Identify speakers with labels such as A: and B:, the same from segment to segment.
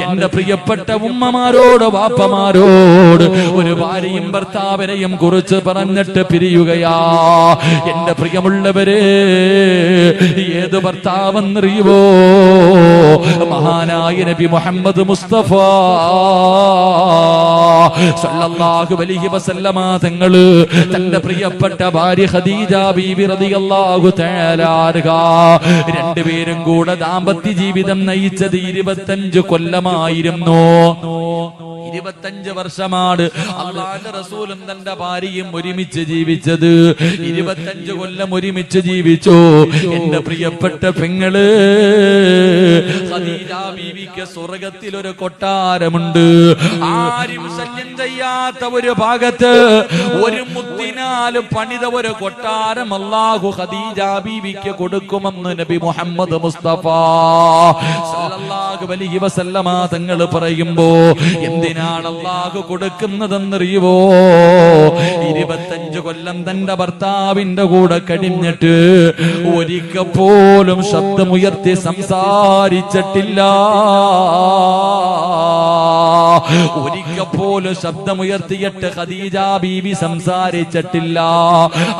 A: എന്റെ പ്രിയപ്പെട്ട ഉമ്മമാരോട് വാപ്പമാരോട് ഒരു ഭാര്യയും ഭർത്താവിനെയും കുറിച്ച് പറഞ്ഞിട്ട് പിരിയുകയാ. എന്റെ പ്രിയമുള്ളവരെ, ഏത് ഭർത്താവെന്നറിയുവോ? മഹാനായ നബി മുഹമ്മദ് മുസ്തഫ സല്ലല്ലാഹു അലൈഹി വസല്ലമ തങ്ങള് തന്റെ പ്രിയപ്പെട്ട ഭാര്യ ഖദീജ ബീബി റളിയല്ലാഹു തആല അൻഹ രണ്ടുപേരും കൂടെ ദാമ്പത്യ ജീവിതം നയിച്ചത് 25 കൊല്ലമായിരുന്നു. 25 വർഷമാണ് അല്ലാഹുവിന്റെ റസൂലും തന്റെ ഭാര്യയും ഒരുമിച്ച് ജീവിച്ചത്. 25 കൊല്ലം ഒരുമിച്ച് ജീവിച്ചു. എന്റെ പ്രിയപ്പെട്ട പെങ്ങള്, ഖദീജ ബീവിക്ക് സ്വർഗ്ഗത്തിൽ ഒരു കൊട്ടാരമുണ്ട്. ആരും ശല്യം ചെയ്യാത്ത ഒരു ഭാഗത്ത് ഒരു മുത്തിനാൽ പണിത ഒരു കൊട്ടാരം അല്ലാഹു ഖദീജ ബീവിക്ക് കൊടുക്കുമെന്ന് നബി മുഹമ്മദ് മുസ്തഫ സല്ലല്ലാഹു അലൈഹി വസല്ലമ തങ്ങൾ പറയുമ്പോ എന്തിനാണ് അല്ലാഹു കൊടുക്കുന്നതെന്നറിയുവോ? 25 കൊല്ലം തന്റെ ഭർത്താവിന്റെ കൂടെ കഴിഞ്ഞിട്ട് ഒരിക്കൽ പോലും ശബ്ദമുയർത്തി സംസാരിച്ചിട്ടില്ല. ഒരിക്കൽ പോലും ശബ്ദമുയർത്തിയിട്ട് ഖദീജ ബീവി സംസാരിച്ചിട്ടില്ല.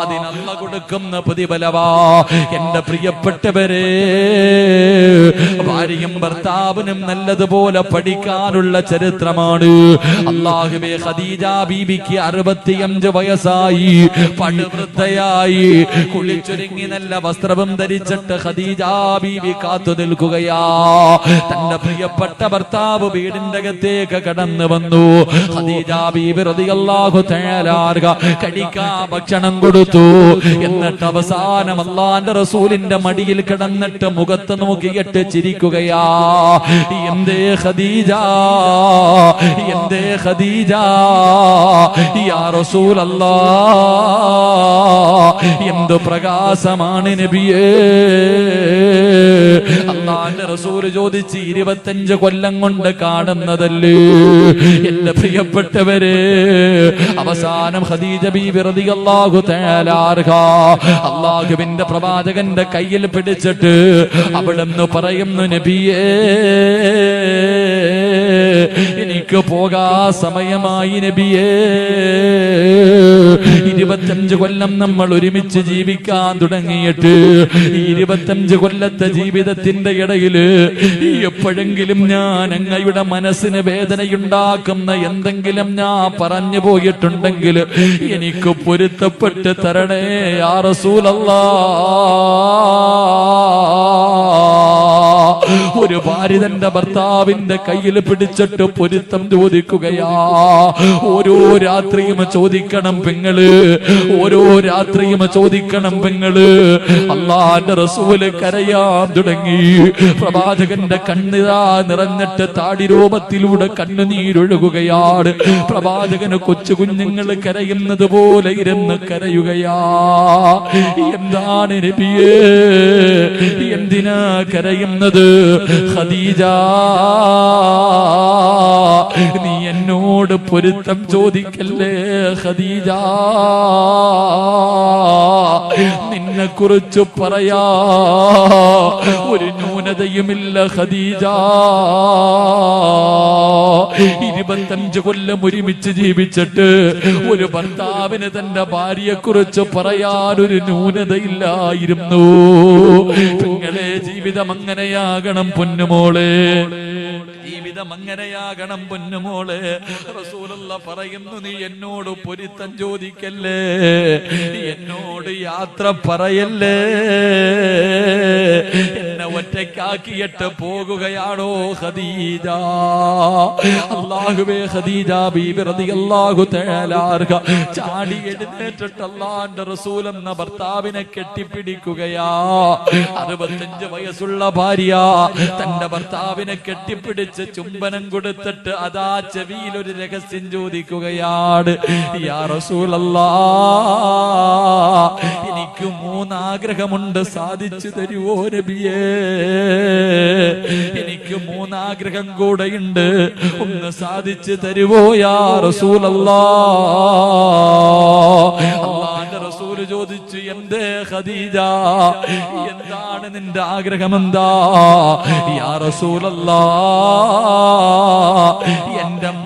A: അതിനല്ല കൊടുക്കുന്ന പ്രതിഫലവാ. എന്റെ പ്രിയപ്പെട്ടവരെ, ഭാര്യയും ഭർത്താവിനും നല്ലതുപോലെ പഠിക്കാനുള്ള ചരിത്രമാണ്. അല്ലാഹുവേ, ഖദീജ ബീവിക്ക് 65 വയസ്സായി, പടുവൃദ്ധയായി, കുളിച്ചൊരുങ്ങി നല്ല വസ്ത്രവും ധരിച്ചിട്ട് ഖദീജ ബീവി കാത്തു നിൽക്കുകയാ. തന്റെ പ്രിയപ്പെട്ട ഭർത്താവ് വീടിന്റെ അകത്തേക്ക് കടന്നു വന്നു. ഖദീജ ബീബി റളിയല്ലാഹു തആല അൻഹ കഴിക്കാൻ ഭക്ഷണം കൊടുത്തു. എന്നിട്ട് അവസാനം അല്ലാഹുവിന്റെ റസൂലിന്റെ മടിയിൽ കിടന്നിട്ട് മുഖത്ത് നോക്കിയിട്ട് ചിരിക്കുകയാ. എന്തേ ഖദീജ, എന്തേ ഖദീജ, യാ റസൂലല്ലാഹ്, എന്ത് പ്രകാശമാണ് നബിയേ. അല്ലാഹുവിന്റെ റസൂൽ ചോദിച്ച്, 25 കൊല്ലം കൊണ്ട് കാണുന്നതല്ലേ എന്റെ പ്രിയപ്പെട്ടവരെ? അവസാനം ഖദീജ ബീബി റളിയല്ലാഹു തആല അൻഹ അല്ലാഹുവിന്റെ പ്രവാചകന്റെ കയ്യിൽ പിടിച്ചിട്ട് അവിടുന്ന് പറയുന്നു, നബിയേ, എനിക്ക് പോകാ സമയമായി നബിയേ. 25 കൊല്ലം നമ്മൾ ഒരുമിച്ച് ജീവിക്കാൻ തുടങ്ങിയിട്ട് 25 കൊല്ലത്തെ ജീവിതത്തിന്റെ ഇടയിൽ എപ്പോഴെങ്കിലും ഞാൻ അങ്ങയുടെ മനസ്സിന് വേദനയുണ്ടാക്കുന്ന എന്തെങ്കിലും ഞാൻ പറഞ്ഞു പോയിട്ടുണ്ടെങ്കിൽ എനിക്ക് പൊരുത്തപ്പെട്ട് തരണേ യാ റസൂലല്ലാഹ്. ഒരു ഭാര്യ തന്റെ ഭർത്താവിന്റെ കയ്യിൽ പിടിച്ചിട്ട് പൊരുത്തം ചോദിക്കുകയാ. ഓരോ രാത്രിയും ചോദിക്കണം പെങ്ങള്, ഓരോ രാത്രിയും ചോദിക്കണം പെങ്ങള്. അല്ലാഹുവിന്റെ റസൂല് കരയാൻ തുടങ്ങി. പ്രവാചകന്റെ കണ്ണിതാ നിറഞ്ഞിട്ട് താടി രൂപത്തിലൂടെ കണ്ണുനീരൊഴുകുകയാണ്. പ്രവാചകന് കൊച്ചു കുഞ്ഞുങ്ങൾ കരയുന്നത് പോലെ ഇരുന്ന് കരയുകയാ. എന്താണ് നബിയേ, എന്തിനാ കരയുന്നത്? ഖദീജ, നീ എന്നോട് പൊരുത്തം ചോദിക്കല്ലേ ഖദീജ. നിന്നെ കുറിച്ച് പറയാ ഒരു ന്യൂനതയുമില്ല ഖദീജ. 25 കൊല്ലം ഒരുമിച്ച് ജീവിച്ചിട്ട് ഒരു ഭർത്താവിന് തന്റെ ഭാര്യയെ കുറിച്ച് പറയാനൊരു ന്യൂനതയില്ലായിരുന്നു. നിങ്ങളെ ജീവിതം അങ്ങനെയാകണം പൊന്നുമോളെ, ജീവിതം അങ്ങനെയാകണം പൊന്നുമോളെ. റസൂലുള്ളാഹി പറയുന്നു, നീ എന്നോട് പൊരുത്തം ചോദിക്കല്ലേ, എന്നോട് യാത്ര പറയല്ലേ. എന്നെ ഒറ്റയ്ക്കാക്കിയിട്ട് പോകുകയാണോ ഖദീജ? അല്ലാഹുവേ, ഖദീജ ബീബി റളിയല്ലാഹു തആല അൻഹ ചാടി എഴുന്നേറ്റിട്ട് അല്ലാഹുവിന്റെ റസൂൽ എന്ന ഭർത്താവിനെ കെട്ടിപ്പിടിക്കുകയാ. 65 വയസ്സുള്ള ഭാര്യ തന്റെ ഭർത്താവിനെ കെട്ടിപ്പിടിച്ച് ചുംബനം കൊടുത്തിട്ട് അതാ ചെവിയിൽ ഒരു രഹസ്യം ചോദിക്കുകയാണ്. യാ റസൂലല്ലാഹ്, എനിക്ക് 3 ആഗ്രഹമുണ്ട്, സാധിച്ചു തരുവോ നബിയേ? എനിക്ക് 3 ആഗ്രഹം കൂടെയുണ്ട്, ഒന്ന് സാധിച്ചു തരുവോ യാ റസൂലല്ലാഹ്? അല്ലാഹുവിന്റെ റസൂൽ ചോദിച്ചു, എന്തേ ഖദീജ, എന്താണ് നിന്റെ ആഗ്രഹം? എന്താ യാ റസൂലല്ലാഹ്?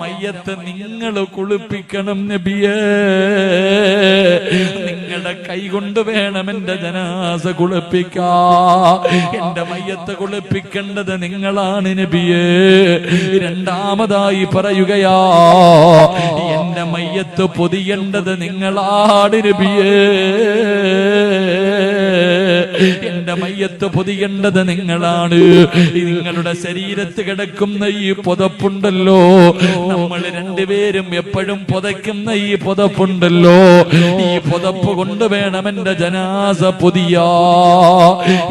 A: മയ്യത്ത് നിങ്ങൾ കുളിപ്പിക്കണം നബിയേ. നിങ്ങളുടെ കൈ കൊണ്ട് വേണം എന്റെ ജനാസ കുളിപ്പിക്കാ. എന്റെ മയ്യത്ത് കുളിപ്പിക്കേണ്ടത് നിങ്ങളാണ് നബിയേ. രണ്ടാമതായി പറയുകയാ, എന്റെ മയ്യത്ത് പൊതിയേണ്ടത് നിങ്ങളാണ് നബിയേ. എന്റെ മയ്യത്ത് പൊതിയേണ്ടത് നിങ്ങളാണ്. നിങ്ങളുടെ ശരീരത്ത് കിടക്കുന്ന ഈ പുതപ്പുണ്ടല്ലോ, നമ്മൾ രണ്ടുപേരും എപ്പോഴും പുതയ്ക്കുന്ന ഈ പുതപ്പുണ്ടല്ലോ, ഈ പുതപ്പ് കൊണ്ട് വേണം എന്റെ ജനാസ പൊതിയാ.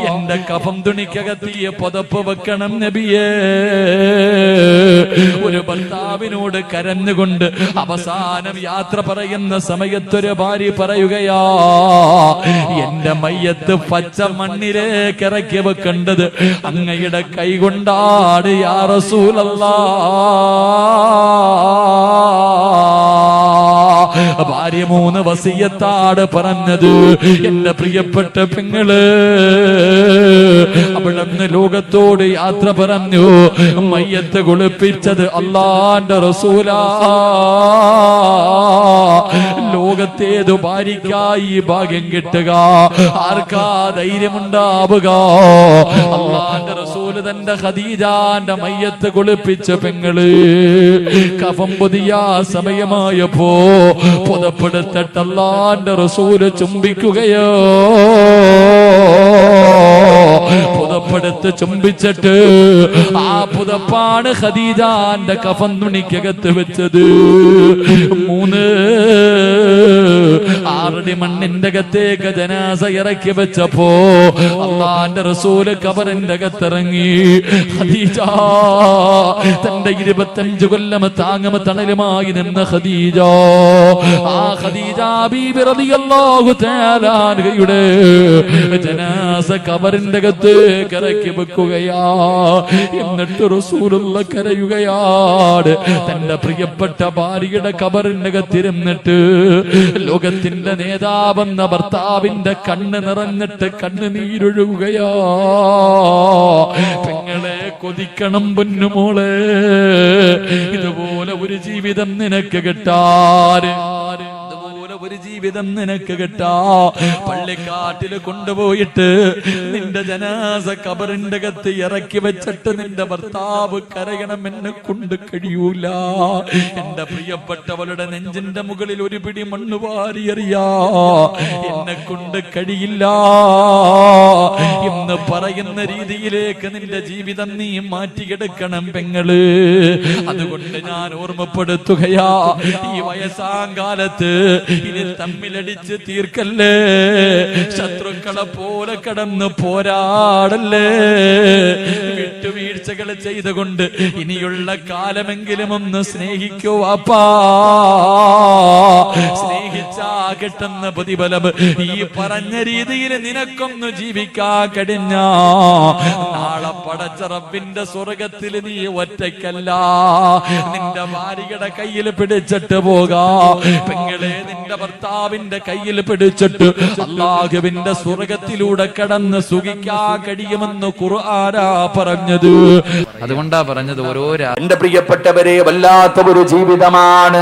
A: എന്റെ കഫം തുണിക്കകത്ത് ഈ പുതപ്പ് വെക്കണം നബിയേ. ഒരു ഭർത്താവിനോട് കരഞ്ഞുകൊണ്ട് അവസാനം യാത്ര പറയുന്ന സമയത്തൊരു ഭാര്യ പറയുകയാ, എന്റെ മയ്യത്ത് പച്ച മണ്ണിലേക്ക് ഇറക്കി വെക്കേണ്ടത് അങ്ങയുടെ കൈ കൊണ്ടാണ് യാ റസൂലല്ലാഹ്. ഭാര്യ 3 വസിയത്താണ് പറഞ്ഞത്. എന്റെ പ്രിയപ്പെട്ട പെങ്ങള് അവിടുന്ന് ലോകത്തോട് യാത്ര പറഞ്ഞു. മയ്യത്ത് കുളിപ്പിച്ചത് അല്ലാഹുവിന്റെ റസൂലാ. ലോകത്തേതു ഭാര്യക്കായി ഭാഗ്യം കിട്ടുക, ആർക്കാ ധൈര്യമുണ്ടാവുക? അല്ലാഹുവിന്റെ റസൂല് തന്റെ ഖദീജാന്റെ മയ്യത്ത് കുളിപ്പിച്ച പെങ്ങള് കഫം പൊതിയ സമയമായപ്പോ പുതപ്പെടുത്തിട്ട് അല്ലാഹുവിന്റെ റസൂല് ചുംബിക്കുകയോ. പുതപ്പെടുത്ത് ചുംബിച്ചിട്ട് ആ പുതപ്പാണ് ഖദീജാന്റെ കഫൻ തുണിക്കകത്ത് വെച്ചത്. 6 മണ്ണിന്റെ അകത്തേക്ക് ജനാസ ഇറക്കി വെച്ചപ്പോ അല്ലാഹുവിന്റെ റസൂല് ഖബറിന്റെ അകത്തിറങ്ങി. ഖദീജ തന്റെ 25 കൊല്ലം താങ്ങും തണലുമായി നിന്ന ഖദീജ, ആ ഖദീജ ബീബി റളിയല്ലാഹു തആല അൻഹയുടെ ജനാസ ഖബറിന്റെ അകത്തേക്ക് ഇറക്കി വെക്കുകയാ. എന്നിട്ട് റസൂലുള്ളാഹി കരയുകയാണ്. തന്റെ പ്രിയപ്പെട്ട ഭാര്യയുടെ ഖബറിന്റെ അകത്തിരുന്നിട്ട് ലോകത്തിന്റെ നേതാവെന്ന ഭർത്താവിന്റെ കണ്ണ് നിറഞ്ഞിട്ട് കണ്ണുനീരൊഴുകുകയാ. പെങ്ങളെ കൊതിക്കണം പൊന്നുമോളെ, ഇതുപോലെ ഒരു ജീവിതം നിനക്ക് കിട്ടാറ്, ഒരു ജീവിതം നിനക്ക് കിട്ടാ. പള്ളിക്കാട്ടില് കൊണ്ടുപോയിട്ട് നിന്റെ ജനാസ ഖബറിന്റെ അകത്ത് ഇറക്കി വെച്ചിട്ട് നിന്റെ ഭർത്താവ് കരയണം, എന്നെ കൊണ്ട് കഴിയൂല. എന്റെ പ്രിയപ്പെട്ടവളുടെ നെഞ്ചിന്റെ മുകളിൽ ഒരു പിടി മണ്ണ് വാരിയെറിയാ എന്നെ കൊണ്ട് കഴിയില്ല എന്ന് പറയുന്ന രീതിയിലേക്ക് നിന്റെ ജീവിതം നീ മാറ്റിയെടുക്കണം പെങ്ങള്. അതുകൊണ്ട് ഞാൻ ഓർമ്മപ്പെടുത്തുകയാ, ഈ വയസ്സാങ്കാലത്ത് ഇനി തമ്മിലടിച്ച് തീർക്കല്ലേ, ശത്രുക്കളെ പോലെ കടന്ന് പോരാടല്ലേ, വിട്ടുവീഴ്ചകൾ ചെയ്തുകൊണ്ട് ഇനിയുള്ള കാലമെങ്കിലും ഒന്ന് സ്നേഹിക്കൂ വാപ്പാ. സ്നേഹിച്ചാ കിട്ടുന്ന പ്രതിഫലം ഈ പറഞ്ഞ രീതിയിൽ നിനക്കൊന്ന് ജീവിക്കാൻ കഴിഞ്ഞ നാളെ പടച്ച റബ്ബിന്റെ സ്വർഗത്തിൽ നീ ഒറ്റയ്ക്കല്ല, നിന്റെ ഭാര്യയുടെ കയ്യിൽ പിടിച്ചിട്ട് പോകാ. പെങ്ങളെ, നിന്റെ ഭർത്താവിന്റെ കയ്യിൽ പിടിച്ചിട്ട് അല്ലാഹുവിന്റെ സ്വർഗത്തിലൂടെ കടന്ന് സുഖിക്കാൻ കഴിയുമെന്ന് ഖുർആനാ പറഞ്ഞത്. അതുകൊണ്ടാ പറഞ്ഞത് എന്റെ പ്രിയപ്പെട്ടവരെ, വല്ലാത്ത ഒരു ജീവിതമാണ്.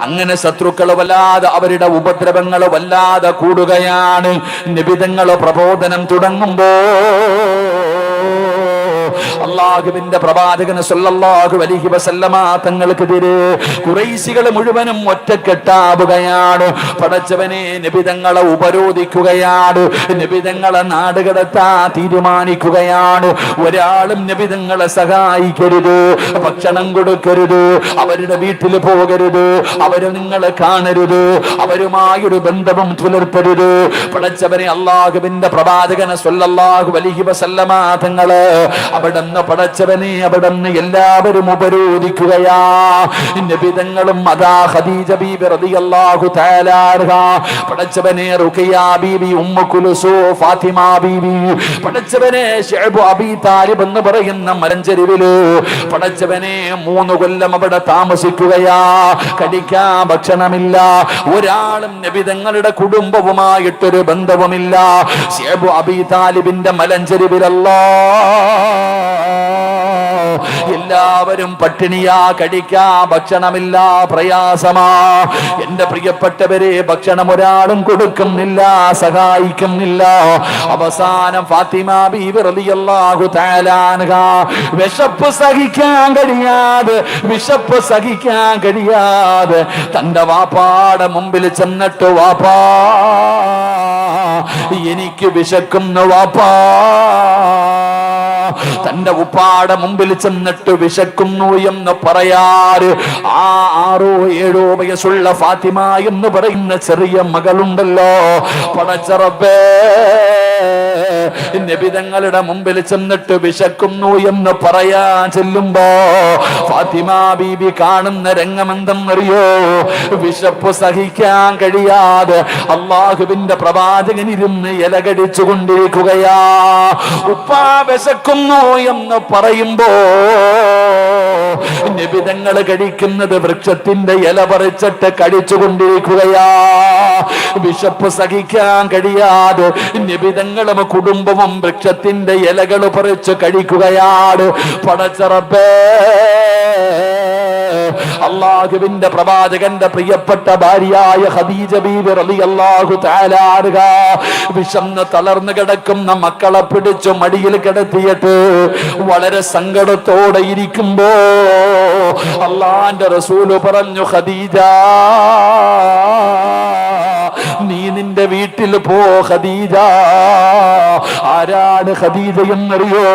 A: അങ്ങനെ ശത്രുക്കൾ വല്ലാതെ അവരുടെ ഉപദ്രവങ്ങൾ വല്ലാതെ കൂടുകയാണ്. നിബിധങ്ങൾ പ്രബോധനം തുടങ്ങുമ്പോ അല്ലാഹുവിന്റെ പ്രവാചകൻ സല്ലല്ലാഹു അലൈഹി വസല്ലമ തങ്ങൾക്കെതിരെ ഖുറൈശികൾ മുഴുവനും ഒറ്റക്കെട്ടാവുകയാണ്. പടച്ചവനെ, നബിതങ്ങളെ ഉപരോധിക്കുകയാണ്, നബിതങ്ങളെ നാടുകടത്താൻ തീരുമാനിക്കുകയാണ്. ഒരാളും നബിതങ്ങളെ സഹായിക്കരുത്, ഭക്ഷണം കൊടുക്കരുത്, അവരുടെ വീട്ടിൽ പോകരുത്, അവര് നിങ്ങളെ കാണരുത്, അവരുമായൊരു ബന്ധവും പുലർത്തരുത്. പടച്ചവനെ, അല്ലാഹുവിന്റെ പ്രവാചകൻ സല്ലല്ലാഹു അലൈഹി വസല്ലമ തങ്ങള് അവിടുന്ന് പടച്ചവനെ അവിടുന്ന് എല്ലാവരും ഉപരോധിക്കുകയാ. നബിതങ്ങളും അതാ ഖദീജ ബീബി റളിയല്ലാഹു തആല അൻഹ, പടച്ചവനെ റുഖിയ ബീബി, ഉമ്മു കുൽസൂം, ഫാത്തിമ ബീബി, പടച്ചവനെ ശഅബ് അബീ താലിബ് എന്ന് പറയുന്ന മലഞ്ചെരുവില് പടച്ചവനെ 3 കൊല്ലം അവിടെ താമസിക്കുകയാ. കഴിക്കാൻ ഭക്ഷണമില്ല, ഒരാളും നബിതങ്ങളുടെ കുടുംബവുമായിട്ടൊരു ബന്ധവുമില്ല. ശഅബ് അബീ താലിബിന്റെ മലഞ്ചെരുവിലല്ലാ എല്ലാവരും പട്ടിണിയാ, കഴിക്കാ ഭക്ഷണമില്ല, പ്രയാസമാ. എന്റെ പ്രിയപ്പെട്ടവരെ, ഭക്ഷണം ഒരാളും കൊടുക്കുന്നില്ല, സഹായിക്കുന്നില്ല. അവസാനം ഫാത്തിമ ബീവി റളിയല്ലാഹു തആല അൻഹ വിശപ്പ് സഹിക്കാൻ കഴിയാതെ തന്റെ വാപ്പാടെ മുമ്പിൽ ചെന്നിട്ട്, വാപ്പാ എനിക്ക് വിശക്കുന്നു വാപ്പാ. തന്റെ ഉപ്പാടെ മുമ്പിൽ ചെന്നിട്ട് വിശക്കുന്നു എന്ന് പറയാറ് ആ 6-7 വയസ്സുള്ള ഫാത്തിമ എന്ന് പറയുന്ന ചെറിയ മകളുണ്ടല്ലോ, പടച്ച റബ്ബേ, നബി തങ്ങളുടെ മുമ്പിൽ ചെന്നിട്ട് വിശക്കുന്നു എന്ന് പറയാൻ ചെല്ലുമ്പോ ഫാത്തിമ ബീബി കാണുന്ന രംഗം എന്തെന്നറിയോ? വിശപ്പ് സഹിക്കാൻ കഴിയാതെ അള്ളാഹുവിന്റെ പ്രവാചകൻ ഇരുന്ന് ഇലകടിച്ചു കൊണ്ടിരിക്കുകയാ. ഉപ്പാ വിശക്കുന്നു എന്ന് പറയുമ്പോ നബി തങ്ങൾ കഴിക്കുന്നത് വൃക്ഷത്തിന്റെ ഇല പറിച്ചിട്ട് കഴിച്ചുകൊണ്ടിരിക്കുകയാ. വിശപ്പ് സഹിക്കാൻ കഴിയാതെ നബി തങ്ങളും കുടുംബവും വൃക്ഷത്തിന്റെ ഇലകൾ പറിച്ച് കഴിക്കുകയാണ്. പടച്ച റബ്ബേ, അള്ളാഹുവിന്റെ പ്രവാചകന്റെ പ്രിയപ്പെട്ട ഭാര്യയായ ഖദീജ ബീവി റളിയല്ലാഹു തആല അൻഹ വിശന്ന് തളർന്നു കിടക്കുന്ന മക്കളെ പിടിച്ചു മടിയിൽ കിടത്തിയിട്ട് വളരെ സങ്കടത്തോടെ ഇരിക്കുമ്പോ അള്ളാന്റെ റസൂല് പറഞ്ഞു, ഖദീജ, നീ നിന്റെ വീട്ടിൽ പോ ഖദീജ. ആരാണ് ഖദീജ എന്നറിയോ?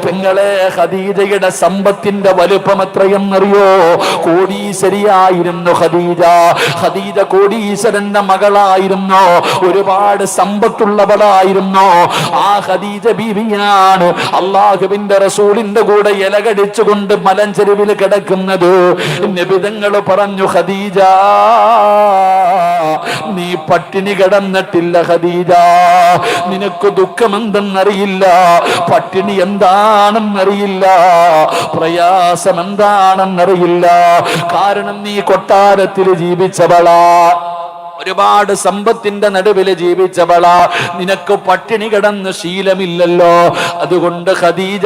A: പെങ്ങളെ, ഖദീജയുടെ സമ്പത്തിന്റെ വലുപ്പം എത്രയെന്നറിയോ? കോടീശ്വരിയായിരുന്നു ഖദീജ. ഖദീജ കോടീശ്വരന്റെ മകളായിരുന്നു, ഒരുപാട് സമ്പത്തുള്ളവളായിരുന്നു. ആ ഖദീജ ബീവിയാണ് അള്ളാഹുവിന്റെ റസൂലിന്റെ കൂടെ ഇലകടിച്ചുകൊണ്ട് മലഞ്ചെരുവിൽ കിടക്കുന്നത്. നബി തങ്ങൾ പറഞ്ഞു, ഖദീജ, നീ പട്ടിണി കിടന്നിട്ടില്ല ഖദീജ. നിനക്ക് ദുഃഖമെന്തെന്നറിയില്ല, പട്ടിണി എന്താണെന്നറിയില്ല, പ്രയാസം എന്താണെന്നറിയില്ല. കാരണം നീ കൊട്ടാരത്തിൽ ജീവിച്ചവളാ, ഒരുപാട് സമ്പത്തിന്റെ നടുവില് ജീവിച്ചവളാ, നിനക്ക് പട്ടിണി കിടന്ന് ശീലമില്ലല്ലോ. അതുകൊണ്ട് ഖദീജ,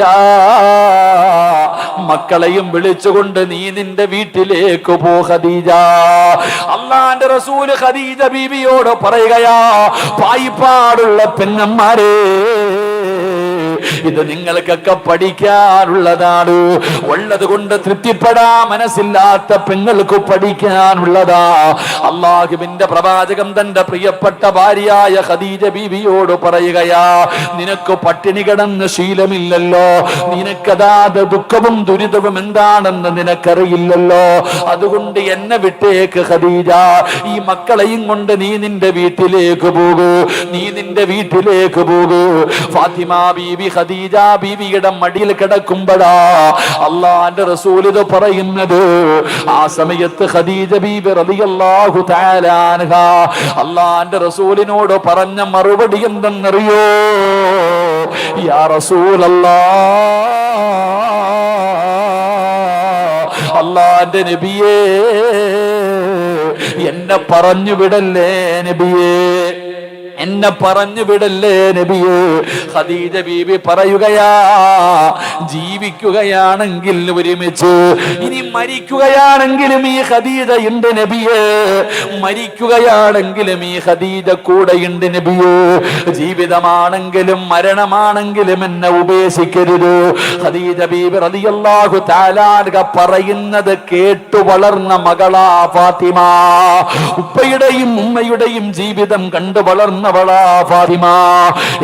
A: മക്കളെയും വിളിച്ചുകൊണ്ട് നീ നിന്റെ വീട്ടിലേക്ക് പോ ഖദീജ. അള്ളാന്റെ റസൂല് ഖദീജ ബീവിയോട് പറയുകയാ, പായിപ്പാടുള്ള പെങ്ങന്മാരെ, ഇത് നിങ്ങൾക്കൊക്കെ പഠിക്കാനുള്ളതാണ്. ഉള്ളത് കൊണ്ട് തൃപ്തിപ്പെടാ മനസ്സില്ലാത്ത പെങ്ങൾക്ക് പഠിക്കാനുള്ളതാ. അള്ളാഹുവിന്റെ പ്രവാചകൻ തന്റെ പ്രിയപ്പെട്ട ഭാര്യയായ ഖദീജ ബീവിയോട് പറയുകയാ, നിനക്ക് പട്ടിണി കിടന്ന് ശീലമില്ലല്ലോ, നിനക്കതാത് ദുഃഖവും ദുരിതവും എന്താണെന്ന് നിനക്കറിയില്ലല്ലോ. അതുകൊണ്ട് എന്നെ വിട്ടേക്ക് ഖദീജ, ഈ മക്കളെയും കൊണ്ട് നീ നിന്റെ വീട്ടിലേക്ക് പോകൂ, ഫാത്തിമ ബീവി ഖദീജ ബീവിയുടെ മടിയിൽ കിടക്കുമ്പോഴാ അള്ളാന്റെ റസൂൽ ഇത് പറയുന്നത്. ആ സമയത്ത് ഖദീജ ബീവി റളിയല്ലാഹു തആല അൻഹ അള്ളാന്റെ റസൂലിനോട് പറഞ്ഞ മറുപടി എന്തെന്നറിയോ? യാ റസൂലല്ലാഹ്, അള്ളാന്റെ നബിയേ, എന്നെ പറഞ്ഞു വിടല്ലേ നബിയേ, എന്നെ പറഞ്ഞു വിടല്ലേ നബിയേ. ഖദീജ ബീബി പറയുകയാ, ജീവിക്കുകയാണെങ്കിൽ ഒരുമിച്ച്, ഇനി മരിക്കുകയാണെങ്കിലും ഈ ഖദീജയുണ്ട് നബിയേ, മരിക്കുകയാണെങ്കിലും ഈ ഖദീജ കൂടെയുണ്ട് നബിയേ. ജീവിതമാണെങ്കിലും മരണമാണെങ്കിലും എന്നെ ഉപേക്ഷിക്കരുത്. ഖദീജ ബീബി റളിയല്ലാഹു തആല അൻഹ പറയുന്നത് കേട്ടു വളർന്ന മകളാ ഫാത്തിമ. ഉപ്പയുടെയും ഉമ്മയുടെയും ജീവിതം കണ്ടു വളർന്ന ഫാത്തിമ.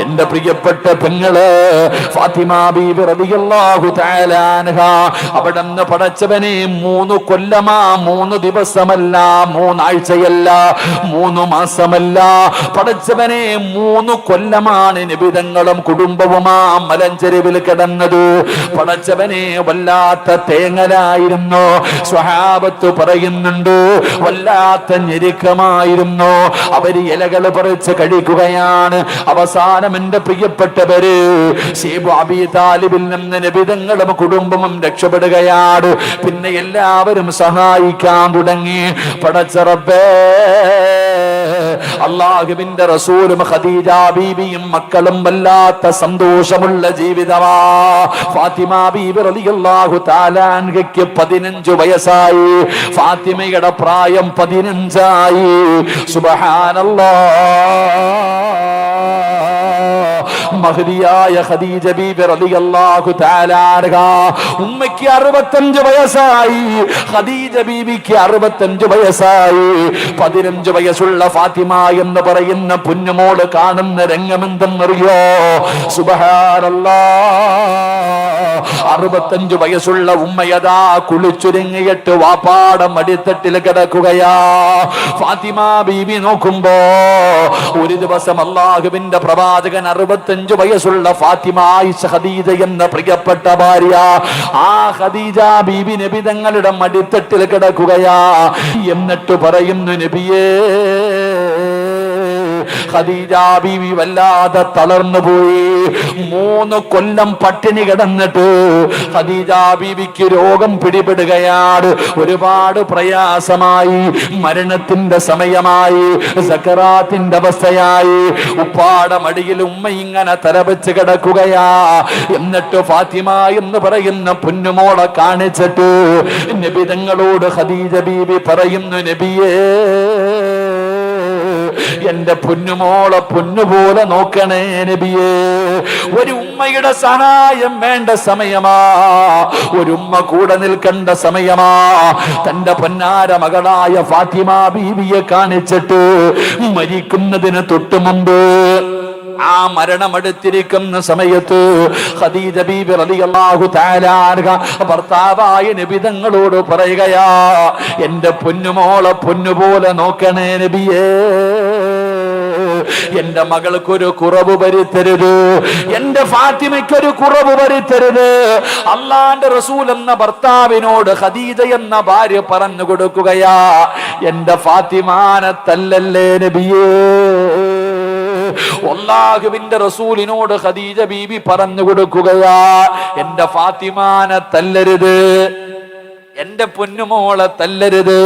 A: എന്റെ പ്രിയപ്പെട്ട പെങ്ങള് ഫാത്തിമ ബീബി റളിയല്ലാഹു തആല അൻഹ അവിടുന്ന് പടച്ചവനെ 3 കൊല്ലമാ, 3 ദിവസമല്ല, 3 ആഴ്ചയല്ല, 3 മാസമല്ല, പടച്ചവനെ 3 കൊല്ലമാണ് നിബിധങ്ങളും കുടുംബവുമാ മലഞ്ചെരുവിൽ കിടന്നത്. പടച്ചവനെ വല്ലാത്ത തേങ്ങലായിരുന്നു. സ്വഹാബത്ത് പറയുന്നുണ്ട്, വല്ലാത്ത ഞെരുക്കമായിരുന്നു. അവര് ഇലകൾ പറിച്ച് കഴിക്കുകയാണ്. അവസാനം എന്റെ പ്രിയപ്പെട്ടവര് ശൈബ് അബീ താലിബിൽ നിന്ന് നബിതങ്ങളും കുടുംബവും രക്ഷപ്പെടുകയാണ്. പിന്നെ എല്ലാവരും സഹായിക്കാൻ തുടങ്ങി. പടച്ച റബ്ബേ, അല്ലാഹുവിന്റെ റസൂലും ഖദീജ ബീവിയും മക്കളും വല്ലാത്ത സന്തോഷമുള്ള ജീവിതമാ. ഫാത്തിമ ബീബി റളിയല്ലാഹു തആല അൻഹയ്ക്ക് 15 വയസ്സായി. ഫാത്തിമയുടെ പ്രായം 15ആയി. സുബ്ഹാനല്ലാഹ്. മഹദിയായ ഖദീജ ബീബി റളിയല്ലാഹു തആല അൻഹ ഉമ്മയ്ക്ക് 65 വയസ്സായി. ഖദീജ ബീവിക്ക് 65 വയസ്സായി. 15 വയസ്സുള്ള ഫാത്തിമ എന്ന് പറയുന്ന പുന്നുമോള് കാണുന്ന രംഗമെന്തെന്നറിയോ? സുബ്ഹാനല്ലാഹ്. 65 വയസ്സുള്ള ഉമ്മയതാ കുളിച്ചുരുങ്ങിയിട്ട് വാപ്പാടം അടിത്തട്ടിൽ കിടക്കുകയാ. ഫാത്തിമ ബീബി നോക്കുമ്പോ ഒരു ദിവസം അല്ലാഹുവിന്റെ പ്രവാചകൻ 65 വയസ്സുള്ള ഫാത്തിമ ആയിഷ ഖദീജ എന്ന പ്രിയപ്പെട്ട ഭാര്യ, ആ ഖദീജ ബീബി നബി തങ്ങളുടെ മടിത്തട്ടിൽ കിടക്കുകയാ. എന്നിട്ട് പറയുന്നു, നബിയേ, ഖദീജ ബീവി വല്ലാതെ തളർന്നു പോയി. 3 കൊല്ലം പട്ടിണി കിടന്നിട്ട് ഖദീജ ബീവിക്ക് രോഗം പിടിപെടുകയാണ്. ഒരുപാട് പ്രയാസമായി. മരണത്തിന്റെ സമയമായി. സക്കറാത്തിന്റെ അവസ്ഥയായി. ഉപ്പാടെ മടിയിൽ ഉമ്മ ഇങ്ങനെ തലവെച്ച് കിടക്കുകയാ. എന്നിട്ട് ഫാത്തിമ എന്ന് പറയുന്ന പൊന്നുമോളെ കാണിച്ചിട്ട് നബി തങ്ങളോട് ഖദീജ ബീവി പറയുന്നു, നബിയേ, എന്റെ പൊന്നുമോളെ പൊന്നുപോലെ നോക്കണേ നബിയേ. ഒരു ഉമ്മയുടെ സഹായം വേണ്ട സമയമാ. ഒരു ഉമ്മ കൂടെ നിൽക്കേണ്ട സമയമാ. തന്റെ പൊന്നാര മകളായ ഫാത്തിമ ബീവിയെ കാണിച്ചിട്ട് മരിക്കുന്നതിന് തൊട്ടു മുമ്പ്, ആ മരണമെടുത്തിരിക്കുന്ന സമയത്ത് ഖദീജ ബീബി റളിയല്ലാഹു തആല അൻഹ ഭർത്താവായ നബി തങ്ങളോട് പറയുകയാ, എന്റെ പൊന്നുമോളെ പൊന്നുപോലെ നോക്കണേ നബിയേ. എന്റെ മകൾക്കൊരു കുറവ് വരുത്തരുത്. എന്റെ ഫാത്തിമയ്ക്കൊരു കുറവ് വരുത്തരുത്. അള്ളാന്റെ റസൂൽ എന്ന ഭർത്താവിനോട് ഖദീജ എന്ന ഭാര്യ പറഞ്ഞു കൊടുക്കുകയാ, എന്റെ ഫാത്തിമാനെ തല്ലല്ലേ നബിയേ. അല്ലാഹുവിന്റെ റസൂലിനോട് ഖദീജ ബീബി പറഞ്ഞു കൊടുക്കുകയാ, എന്റെ ഫാത്തിമാനെ തല്ലരുത്, എന്റെ പൊന്നുമോളെ തല്ലരുത്.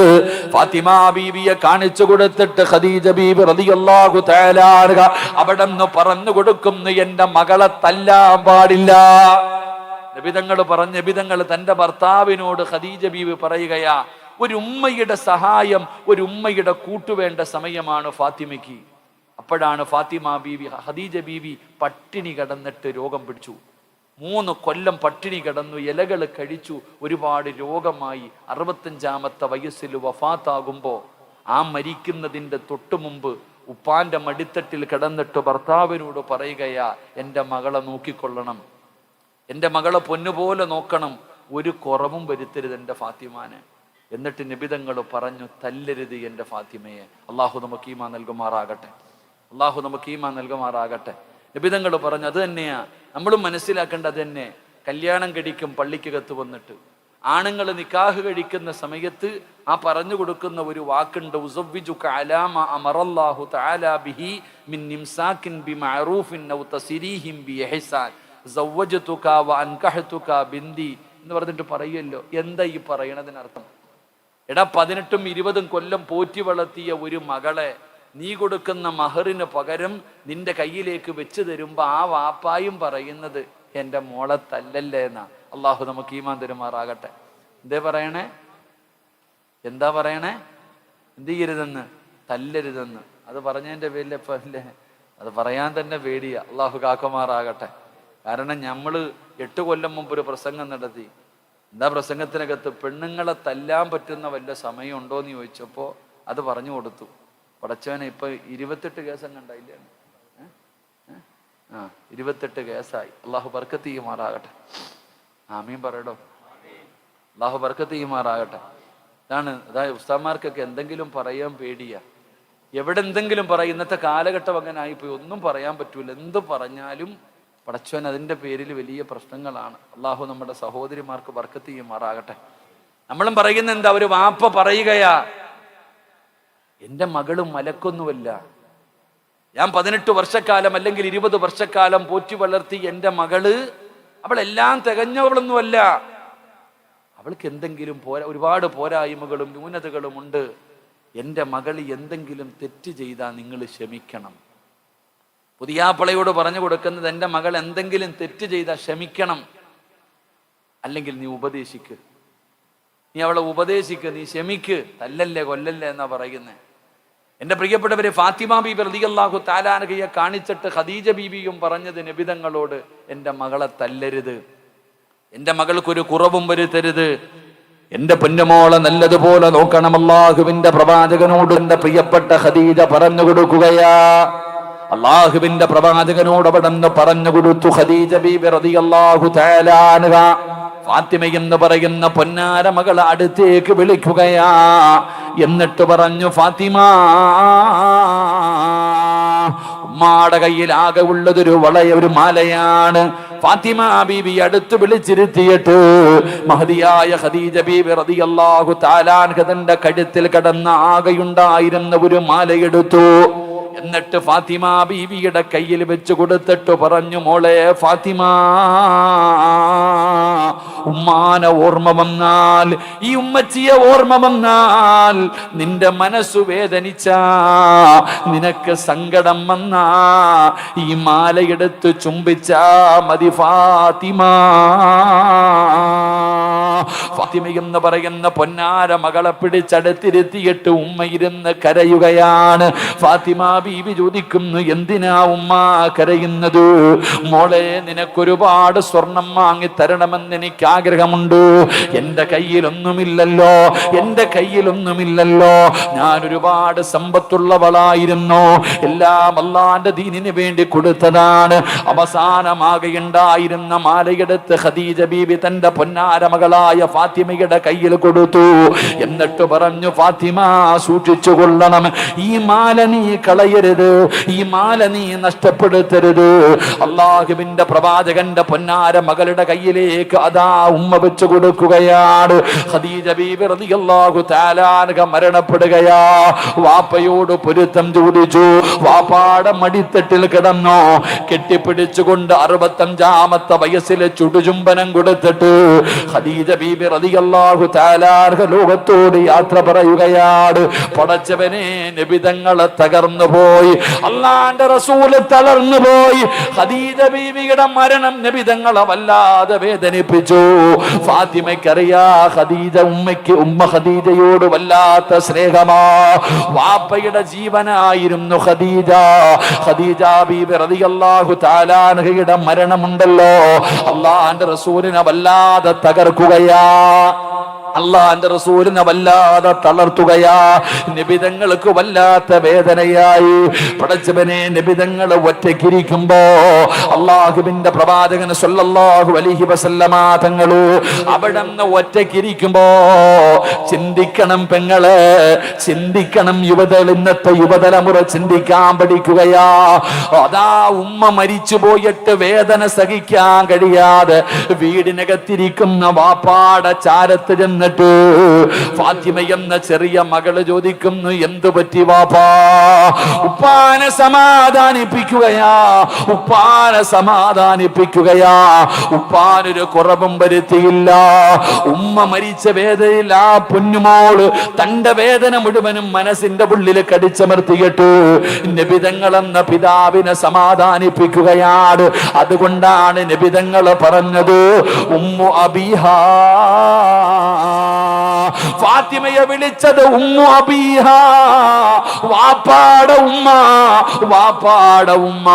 A: ഫാത്തിമ ബീവിയെ കാണിച്ചു കൊടുത്തിട്ട് ഖദീജ ബീബി റളിയല്ലാഹു തആല അൻഹ അവിടെന്ന് പറഞ്ഞു കൊടുക്കുന്നു, എന്റെ മകളെ തല്ലാൻ പാടില്ല. നബിതങ്ങൾ പറഞ്ഞു, നബിതങ്ങൾ തന്റെ ഭർത്താവിനോട് ഖദീജ ബീബി പറയുകയാ, ഒരു ഉമ്മയുടെ സഹായം, ഒരു ഉമ്മയുടെ കൂട്ടുവേണ്ട സമയമാണ് ഫാത്തിമയ്ക്ക്. അപ്പോഴാണ് ഫാത്തിമ ബീവി, ഖദീജ ബീവി പട്ടിണി കിടന്നിട്ട് രോഗം പിടിച്ചു. 3 കൊല്ലം പട്ടിണി കിടന്നു, ഇലകൾ കഴിച്ചു, ഒരുപാട് രോഗമായി. 65-ാമത്തെ വയസ്സിൽ വഫാത്താകുമ്പോ, ആ മരിക്കുന്നതിന്റെ തൊട്ടു മുമ്പ് ഉപ്പാന്റെ മടിത്തട്ടിൽ കിടന്നിട്ട് ഭർത്താവിനോട് പറയുകയാ, എന്റെ മകളെ നോക്കിക്കൊള്ളണം, എന്റെ മകളെ പൊന്നുപോലെ നോക്കണം, ഒരു കുറവും വരുത്തരുത് എന്റെ ഫാത്തിമാനെ. എന്നിട്ട് നിബിതങ്ങൾ പറഞ്ഞു, തല്ലരുത് എന്റെ ഫാത്തിമയെ. അള്ളാഹു നമുക്ക് ഈമാൻ നൽകുമാറാകട്ടെ. അള്ളാഹു നമുക്ക് ഈമാൻ നൽകുമാറാകട്ടെ. നബിതങ്ങൾ പറഞ്ഞു, അത് തന്നെയാ നമ്മളും മനസ്സിലാക്കേണ്ടത്. അത് തന്നെ കല്യാണം കഴിക്കും പള്ളിക്കകത്ത് വന്നിട്ട്. ആണുങ്ങൾ നിക്കാഹ് കഴിക്കുന്ന സമയത്ത് ആ പറഞ്ഞു കൊടുക്കുന്ന ഒരു വാക്കുണ്ട്, ഉസവ്വിജുക അലാ മാ അമറല്ലാഹു തആല ബിഹി മിൻ ഇംസാകിൻ ബിമഅറൂഫിൻ ഔ തസ്രീഹിൻ ബിഇഹ്സാൻ സവ്വജതുക വ അൻകഹതുക ബിന്ദി എന്ന് പറഞ്ഞിട്ട് പറയുമല്ലോ. എന്താ ഈ പറയണതിനർത്ഥം? എടാ, 18ഉം 20ഉം കൊല്ലം പോറ്റി വളർത്തിയ ഒരു മകളെ നീ കൊടുക്കുന്ന മഹറിന് പകരം നിന്റെ കയ്യിലേക്ക് വെച്ച് തരുമ്പോ ആ വാപ്പായും പറയുന്നത്, എന്റെ മോളെ തല്ലല്ലേ എന്നാ. അള്ളാഹു നമുക്ക് ഈമാൻ തരുമാറാകട്ടെ. എന്തേ പറയണേ? എന്താ പറയണേ? എന്ത് ചെയ്യരുതെന്ന്? തല്ലരുതെന്ന്. അത് പറഞ്ഞതിന്റെ പേരിൽ ഇപ്പൊ അല്ലേ, അത് പറയാൻ തന്നെ പേടിയാ. അള്ളാഹു കാക്കുമാറാകട്ടെ. കാരണം നമ്മള് 8 കൊല്ലം മുമ്പ് ഒരു പ്രസംഗം നടത്തി. എന്താ പ്രസംഗത്തിനകത്ത്? പെണ്ണുങ്ങളെ തല്ലാൻ പറ്റുന്ന വല്ല സമയമുണ്ടോ എന്ന് ചോദിച്ചപ്പോ അത് പറഞ്ഞു കൊടുത്തു. പടച്ചവനെ, ഇപ്പൊ 28 കേസം കണ്ടായില്ലേ? 28 കേസായി. അള്ളാഹു ബർക്കത്ത് ചെയ്യുമാറാകട്ടെ. ആമീൻ പറയടോ. അള്ളാഹു ബർക്കത്ത് ചെയ്യുമാറാകട്ടെ. അതായത് ഉസ്താദ്മാർക്കൊക്കെ എന്തെങ്കിലും പറയാൻ പേടിയാ. എവിടെ എന്തെങ്കിലും പറയും. ഇന്നത്തെ കാലഘട്ടം അങ്ങനെ ആയിപ്പോയി, ഒന്നും പറയാൻ പറ്റൂല. എന്ത് പറഞ്ഞാലും പടച്ചവൻ അതിൻ്റെ പേരിൽ വലിയ പ്രശ്നങ്ങളാണ്. അള്ളാഹു നമ്മുടെ സഹോദരിമാർക്ക് ബർക്കത്ത് ചെയ്യുമാറാകട്ടെ. നമ്മളും പറയുന്ന എന്താ, ഒരു വാപ്പ പറയുകയാ, എൻ്റെ മകള് മലക്കൊന്നുമല്ല, ഞാൻ 18 വർഷക്കാലം അല്ലെങ്കിൽ 20 വർഷക്കാലം പോറ്റി വളർത്തി എൻ്റെ മകള്, അവളെല്ലാം
B: എൻ്റെ മകൾ എന്തെങ്കിലും തെറ്റ് ചെയ്താൽ നിങ്ങൾ ക്ഷമിക്കണം. പുതിയാപ്പളയോട് പറഞ്ഞു കൊടുക്കുന്നത്, എൻ്റെ മകൾ എന്തെങ്കിലും തെറ്റ് ചെയ്താൽ ക്ഷമിക്കണം, അല്ലെങ്കിൽ നീ ഉപദേശിക്ക്, നീ അവളെ ഉപദേശിക്ക്, നീ ക്ഷമിക്ക്, തല്ലല്ലേ കൊല്ലല്ലേ എന്നാ പറയുന്നത്. എൻ്റെ പ്രിയപ്പെട്ടവരെ, ഫാത്തിമ ബീബി റളിയല്ലാഹു തആല അൻഹയെ കാണിച്ചിട്ട് ഖദീജ ബീബിയും പറഞ്ഞത് നബിതങ്ങളോട്, എൻ്റെ മകളെ തല്ലരുത്, എൻ്റെ മകൾക്കൊരു കുറവും വരുത്തരുത്, എൻ്റെ പൊന്നുമോളെ നല്ലതുപോലെ നോക്കണം. അല്ലാഹുവിന്റെ പ്രവാചകനോട് എൻ്റെ പ്രിയപ്പെട്ട ഖദീജ പറഞ്ഞു കൊടുക്കുകയാ. അല്ലാഹുവിന്റെ പ്രവാചകനോട് അവിടെ പറഞ്ഞു കൊടുത്തു ഖദീജ ബീബി റളിയല്ലാഹു തആല അൻഹ. ഫാത്തിമ എന്ന് പറയുന്ന പൊന്നാര മകളെ അടുത്തേക്ക് വിളിക്കുകയാ. എന്നിട്ട് പറഞ്ഞു, ഫാത്തിമ, ഉമ്മാടെ കയ്യിൽ ആകെ ഉള്ളതൊരു ഒരു മാലയാണ്. ഫാത്തിമ ബീബി അടുത്ത് വിളിച്ചിരുത്തിയിട്ട് മഹദിയായ ഖദീജ ബീബി റളിയല്ലാഹു തആല അൻഹ തന്റെ കഴുത്തിൽ കിടന്ന ആകെയുണ്ടായിരുന്ന ഒരു മാലയെടുത്തു. എന്നിട്ട് ഫാത്തിമ ബീവിയുടെ കയ്യിൽ വെച്ച് കൊടുത്തിട്ട് പറഞ്ഞു, മോളെ ഫാത്തിമ, ഉമ്മാനെ ഓർമ്മ വന്നാൽ, ഈ ഉമ്മച്ചിയെ ഓർമ്മ വന്നാൽ, നിന്റെ മനസ്സു വേദനിച്ച, നിനക്ക് സങ്കടം വന്ന, ഈ മാലയെടുത്ത് ചുംബിച്ചാ മതി ഫാത്തിമ. ഫാത്തിമ എന്ന് പറയുന്ന പൊന്നാര മകളെ പിടിച്ചടുത്തിരുത്തിയിട്ട് ഉമ്മ ഇരുന്ന് കരയുകയാണ്. ഫാത്തിമ ബീവി ചോദിക്കുന്നു, എന്തിനാ ഉമ്മ കരയുന്നത്? മോളെ, നിനക്കൊരുപാട് സ്വർണം വാങ്ങി തരണമെന്ന് എനിക്ക് ആഗ്രഹമുണ്ട്. എൻ്റെ കയ്യിലൊന്നുമില്ലല്ലോ, എൻ്റെ കയ്യിലൊന്നുമില്ലല്ലോ. ഞാൻ ഒരുപാട് സമ്പത്തുള്ളവളായിരുന്നു, എല്ലാം അല്ലാഹുവിന്റെ ദീനിന് വേണ്ടി കൊടുത്തതാണ്. അവസാനമാകെയുണ്ടായിരുന്ന മാലയെടുത്ത് ഖദീജ ബീബി തന്റെ പൊന്നാര മകളായ ഫാത്തിമയുടെ കയ്യിൽ കൊടുത്തു. എന്നിട്ട് പറഞ്ഞു, ഫാത്തിമ, സൂക്ഷിച്ചു കൊള്ളണം, ഈ മാല നീ കളയരുത്, ഈ മാല നീ നഷ്ടപ്പെടുത്തരുത്. അല്ലാഹുവിന്റെ പ്രവാചകന്റെ പൊന്നാര മകളുടെ കയ്യിലേക്ക് അതാ ഉമ്മ വെച്ചു കൊടുക്കുകയാണ്. ഖദീജ ബീബി റളിയല്ലാഹു തആല അൻഹ മരണപ്പെടുകയാ. വാപ്പയോട് പൊരുത്തം ചോദിച്ചു. വാപ്പാടെ മടിത്തട്ടിൽ കിടന്നു കെട്ടിപ്പിടിച്ചുകൊണ്ട് 65-ാമത്തെ വയസ്സിൽ ചുടുചുംബനം കൊടുത്തിട്ട് ഖദീജ ബീബി റളിയല്ലാഹു തആല അൻഹ ലോകത്തോട് യാത്ര പറയുകയാണ്. പടച്ചവനെ, നബിതങ്ങളെ തകർന്നു പോയി, അല്ലാഹുവിന്റെ റസൂല് തളർന്നു പോയി. ഖദീജ ബീവിയുടെ മരണം നബിതങ്ങളെ വല്ലാതെ വേദനിപ്പിച്ചു. ഫാത്തിമയ്ക്കറിയാ ഉമ്മ ഖദീജയോട് വല്ലാത്ത സ്നേഹമാ. വാപ്പയുടെ ജീവനായിരുന്നു ഖദീജ. ഖദീജ ബീബി റളിയല്ലാഹു തആല അൻഹയുടെ മരണമുണ്ടല്ലോ, അല്ലാഹുവിന്റെ റസൂലിനെ വല്ലാതെ തകർക്കുകയാ, അല്ലാഹുവിന്റെ റസൂലിനെ വല്ലാതെ തളർത്തുകയാ. നബിതങ്ങൾക്ക് വല്ലാത്ത വേദനയായി. പടച്ചവനെ, നബിതങ്ങൾ ഒറ്റയ്ക്കിരിക്കുമ്പോ അല്ലാഹുവിന്റെ പ്രവാചകൻ സ്വല്ലല്ലാഹു അലൈഹി വസല്ലമ തങ്ങള് അവിടുന്ന് ഒറ്റയ്ക്കിരിക്കുമ്പോ ചിന്തിക്കണം പെങ്ങളെ, ചിന്തിക്കണം യുവതകൾ, ഇന്നത്തെ യുവതലമുറ ചിന്തിക്കാൻ പഠിക്കുകയാ. അതാ ഉമ്മ മരിച്ചു പോയിട്ട് വേദന സഹിക്കാൻ കഴിയാതെ വീടിനകത്തിരിക്കുന്ന വാപ്പാടെ ചാരത്ത് ചെന്ന് ഫാത്തിമ എന്ന ചെറിയ മകള് ചോദിക്കുന്നു, എന്തു പറ്റി വാപ്പാ? ഉപ്പാനെ സമാധാനിപ്പിക്കുകയാ, ഉപ്പാനെ സമാധാനിപ്പിക്കുകയാ. ഉപ്പാനൊരു കുറവും വരുത്തിയില്ല. ഉമ്മ മരിച്ച വേദനയിൽ ആ പൊന്നുമോള് തന്റെ വേദന മുഴുവനും മനസ്സിന്റെ ഉള്ളിൽ കടിച്ചമർത്തിയിട്ട് നബിതങ്ങളെന്ന പിതാവിനെ സമാധാനിപ്പിക്കുകയാണ്. അതുകൊണ്ടാണ് നബിതങ്ങൾ പറഞ്ഞത്, ഉമ്മു അബീഹാ, ഫാത്തിമയെ വിളിച്ചത് ഉമ്മു അബീഹ, വാപ്പാടെ ഉമ്മ, വാപ്പാടെ ഉമ്മ.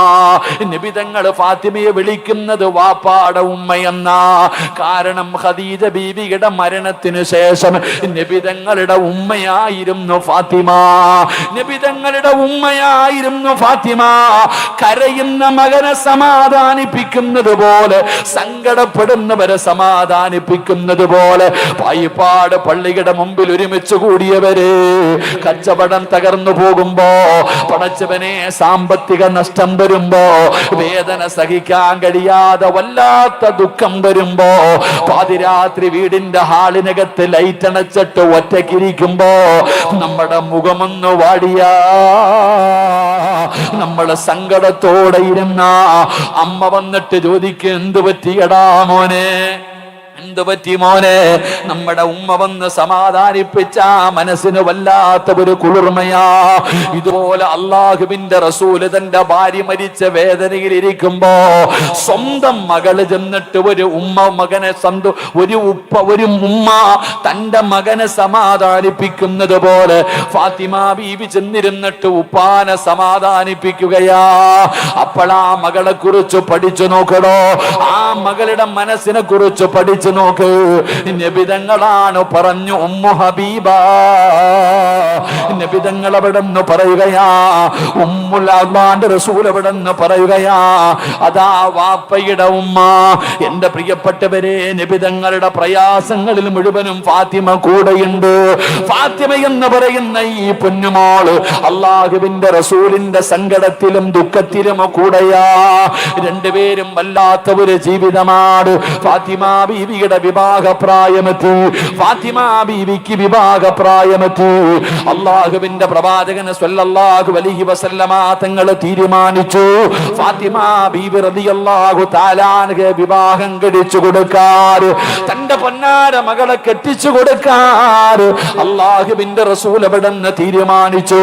B: നബിതങ്ങൾ ഫാത്തിമയെ വിളിക്കുന്നത് വാപ്പാടെ ഉമ്മയെന്ന. കാരണം ഖദീജ ബീവിയുടെ മരണത്തിന് ശേഷം നബിതങ്ങളുടെ ഉമ്മയായിരുന്നു ഫാത്തിമ, നബിതങ്ങളുടെ ഉമ്മയായിരുന്നു ഫാത്തിമ. കരയുന്ന മകനെ സമാധാനിപ്പിക്കുന്നത് പോലെ, സങ്കടപ്പെടുന്നവരെ സമാധാനിപ്പിക്കുന്നത് പോലെ പായിപ്പാട് പള്ളിയുടെ മുമ്പിൽ ഒരുമിച്ച് കൂടിയവര് കച്ചവടം തകർന്നു പോകുമ്പോ, പടച്ചവനെ, സാമ്പത്തിക നഷ്ടം വരുമ്പോ, വേദന സഹിക്കാൻ കഴിയാതെ വല്ലാത്ത ദുഃഖം വരുമ്പോ, പാതിരാത്രി വീടിന്റെ ഹാളിനകത്ത് ലൈറ്റ് അണച്ചിട്ട് ഒറ്റയ്ക്കിരിക്കുമ്പോ നമ്മുടെ മുഖമൊന്ന് വാടിയാ, നമ്മള് സങ്കടത്തോടെ ഇരുന്ന അമ്മ വന്നിട്ട് ചോദിക്കും, എന്തു പറ്റിയടാ മോനെ, എന്ത് പറ്റി മോനെ? നമ്മുടെ ഉമ്മ വന്ന് സമാധാനിപ്പിച്ച മനസ്സിന് വല്ലാത്ത ഒരു കുളിർമയാ. ഇതുപോലെ അള്ളാഹുവിന്റെ റസൂല് തന്റെ ഭാര്യ മരിച്ച വേദനയിൽ ഇരിക്കുമ്പോ സ്വന്തം മകള് ചെന്നിട്ട് ഒരു ഉമ്മ തന്റെ മകനെ സമാധാനിപ്പിക്കുന്നത് പോലെ ഫാത്തിമ ബീവി ചെന്നിരുന്നിട്ട് ഉപ്പാനെ സമാധാനിപ്പിക്കുകയാ. അപ്പോഴാ മകളെ കുറിച്ച് പഠിച്ചു നോക്കണോ, ആ മകളുടെ മനസ്സിനെ കുറിച്ച് പഠിച്ചു നോക്ക്. നബിതങ്ങളാണ് പറഞ്ഞു ഉമ്മു ഹബീബ. നബിതങ്ങൾ അവിടെ നിന്ന് പറയുകയാ, ഉമ്മുൽ അള്ളാന്റെ റസൂൽ അവിടെ നിന്ന് പറയുകയാ, അതാ വാപ്പയുടെ ഉമ്മ. എന്റെ പ്രിയപ്പെട്ടവരെ, നബിതങ്ങളുടെ പ്രയാസങ്ങളിൽ മുഴുവനും ഫാത്തിമ കൂടെയുണ്ട്. ഫാത്തിമ എന്ന് പറയുന്ന ഈ പൊന്നുമോള് അള്ളാഹുവിന്റെ റസൂലിന്റെ സങ്കടത്തിലും ദുഃഖത്തിലും കൂടെയാ. രണ്ടുപേരും വല്ലാത്ത ഒരു ജീവിതമാണ്. ഫാത്തിമ ബീവിയുടെ വിവാഹ പ്രായമെത്തി. ഫാത്തിമ ബീവിക്ക് വിവാഹ പ്രായമെത്തി. അള്ളാഹുവിന്റെ പ്രവാചകൻ സ്വല്ലല്ലാഹു അലൈഹി വസല്ലമ തങ്ങൾ തീരുമാനിച്ചു, ഫാത്തിമ ബീവി റളിയല്ലാഹു തആല അൻഹ വിവാഹം കഴിച്ചു കൊടുക്കാൻ, തന്റെ പൊന്നാര മകളെ കെട്ടിച്ചു കൊടുക്കാൻ അള്ളാഹുവിന്റെ റസൂൽ അവിടെന്ന് തീരുമാനിച്ചു.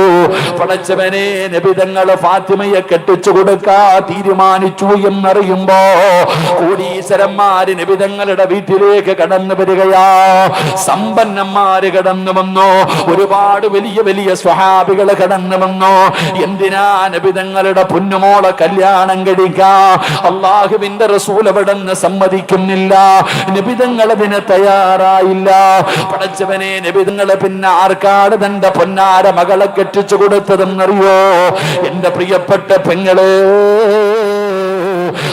B: പടച്ചവനെ, നബിതങ്ങൾ ഫാത്തിമയെ കെട്ടിച്ചു കൊടുക്കാൻ തീരുമാനിച്ചു എന്നറിയുമ്പോ കോടീശ്വരന്മാര് നബിതങ്ങളുടെ വീട്ടിലേക്ക് കടന്നു വരികയാ. സമ്പന്നന്മാര് കടന്നു വന്നു. ഒരുപാട് വലിയ വലിയ സ്വഹാബികൾ കടന്നു വന്നു. എന്തിനാ? നബിതങ്ങളുടെ പൊന്നുമോളെ കല്യാണം കഴിക്കാ. അള്ളാഹുവിന്റെ റസൂൽ അവിടെന്ന് സമ്മതിക്കുന്നില്ല. നബിതങ്ങൾ അതിന് തയ്യാറായില്ല. പടച്ചവനെ, നബിതങ്ങള് പിന്നെ ആർക്കാട് തന്റെ പൊന്നാര മകളെ കെട്ടിച്ചു കൊടുത്തതെന്നറിയോ? എന്റെ പ്രിയപ്പെട്ട പെങ്ങളെ,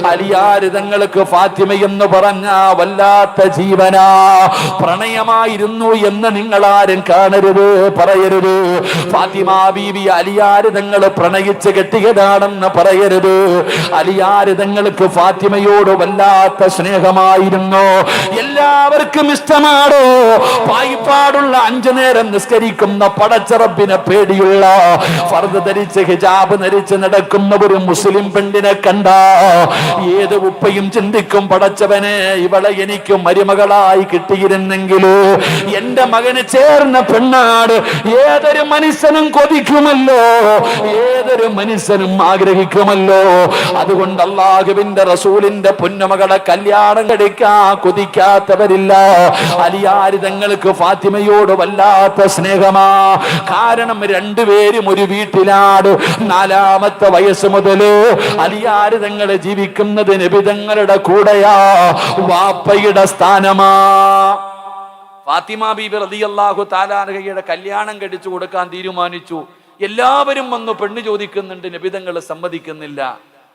B: അലിയാര് തങ്ങൾക്ക് ഫാത്തിമ എന്ന് പറഞ്ഞ വല്ലാത്ത ജീവനാ. പ്രണയമായിരുന്നു എന്ന് നിങ്ങൾ ആരും കാണരുത്, പറയരുത്. ഫാത്തിമ ബീവി അലിയാര് തങ്ങൾ പ്രണയിച്ച് കെട്ടിയതാണെന്ന് പറയരുത്. അലിയാര് തങ്ങൾക്ക് ഫാത്തിമയോട് വല്ലാത്ത സ്നേഹമായിരുന്നു. എല്ലാവർക്കും ഇഷ്ടമാണോ? പായിപ്പാടുള്ള 5 നേരം നിസ്കരിക്കുന്ന പടച്ചറബിനെ പേടിയുള്ള ഫർദ് ധരിച്ച് ഹിജാബ് ധരിച്ച് നടക്കുന്ന ഒരു മുസ്ലിം പെണ്ണിനെ കണ്ട ഏത് ഉപ്പയും ചിന്തിക്കും, പടച്ചവനെ, ഇവളെ എനിക്ക് മരുമകളായി കിട്ടിയിരുന്നെങ്കിലോ, എന്റെ മകന് ചേർന്ന പെണ്ണാട്. ഏതൊരു മനുഷ്യനും കൊതിക്കുമല്ലോ, ഏതൊരു മനുഷ്യനും ആഗ്രഹിക്കുമല്ലോ. അതുകൊണ്ട് അല്ലാഹുവിന്റെ റസൂലിന്റെ പൊന്നുമകളെ കല്യാണം കഴിക്കാൻ കൊതിക്കാത്തവരില്ല. അലിയാര് തങ്ങൾക്ക് ഫാത്തിമയോട് വല്ലാത്ത സ്നേഹമാ. കാരണം രണ്ടുപേരും ഒരു വീട്ടിലാണ്. 4-ാമത്തെ വയസ്സ് മുതല് അലിയാര് തങ്ങളെ ജീവിക്കുന്നത് നബിതങ്ങളുടെ കൂടെയാ. വാപ്പയുടെ സ്ഥാനമാ. ഫാത്തിമ ബീബി റളിയല്ലാഹു തആല അൻഹയുടെ കല്യാണം കഴിച്ചു കൊടുക്കാൻ തീരുമാനിച്ചു. എല്ലാവരും വന്ന് പെണ്ണ് ചോദിക്കുന്നുണ്ട്, നബിതങ്ങൾ സമ്മതിക്കുന്നില്ല.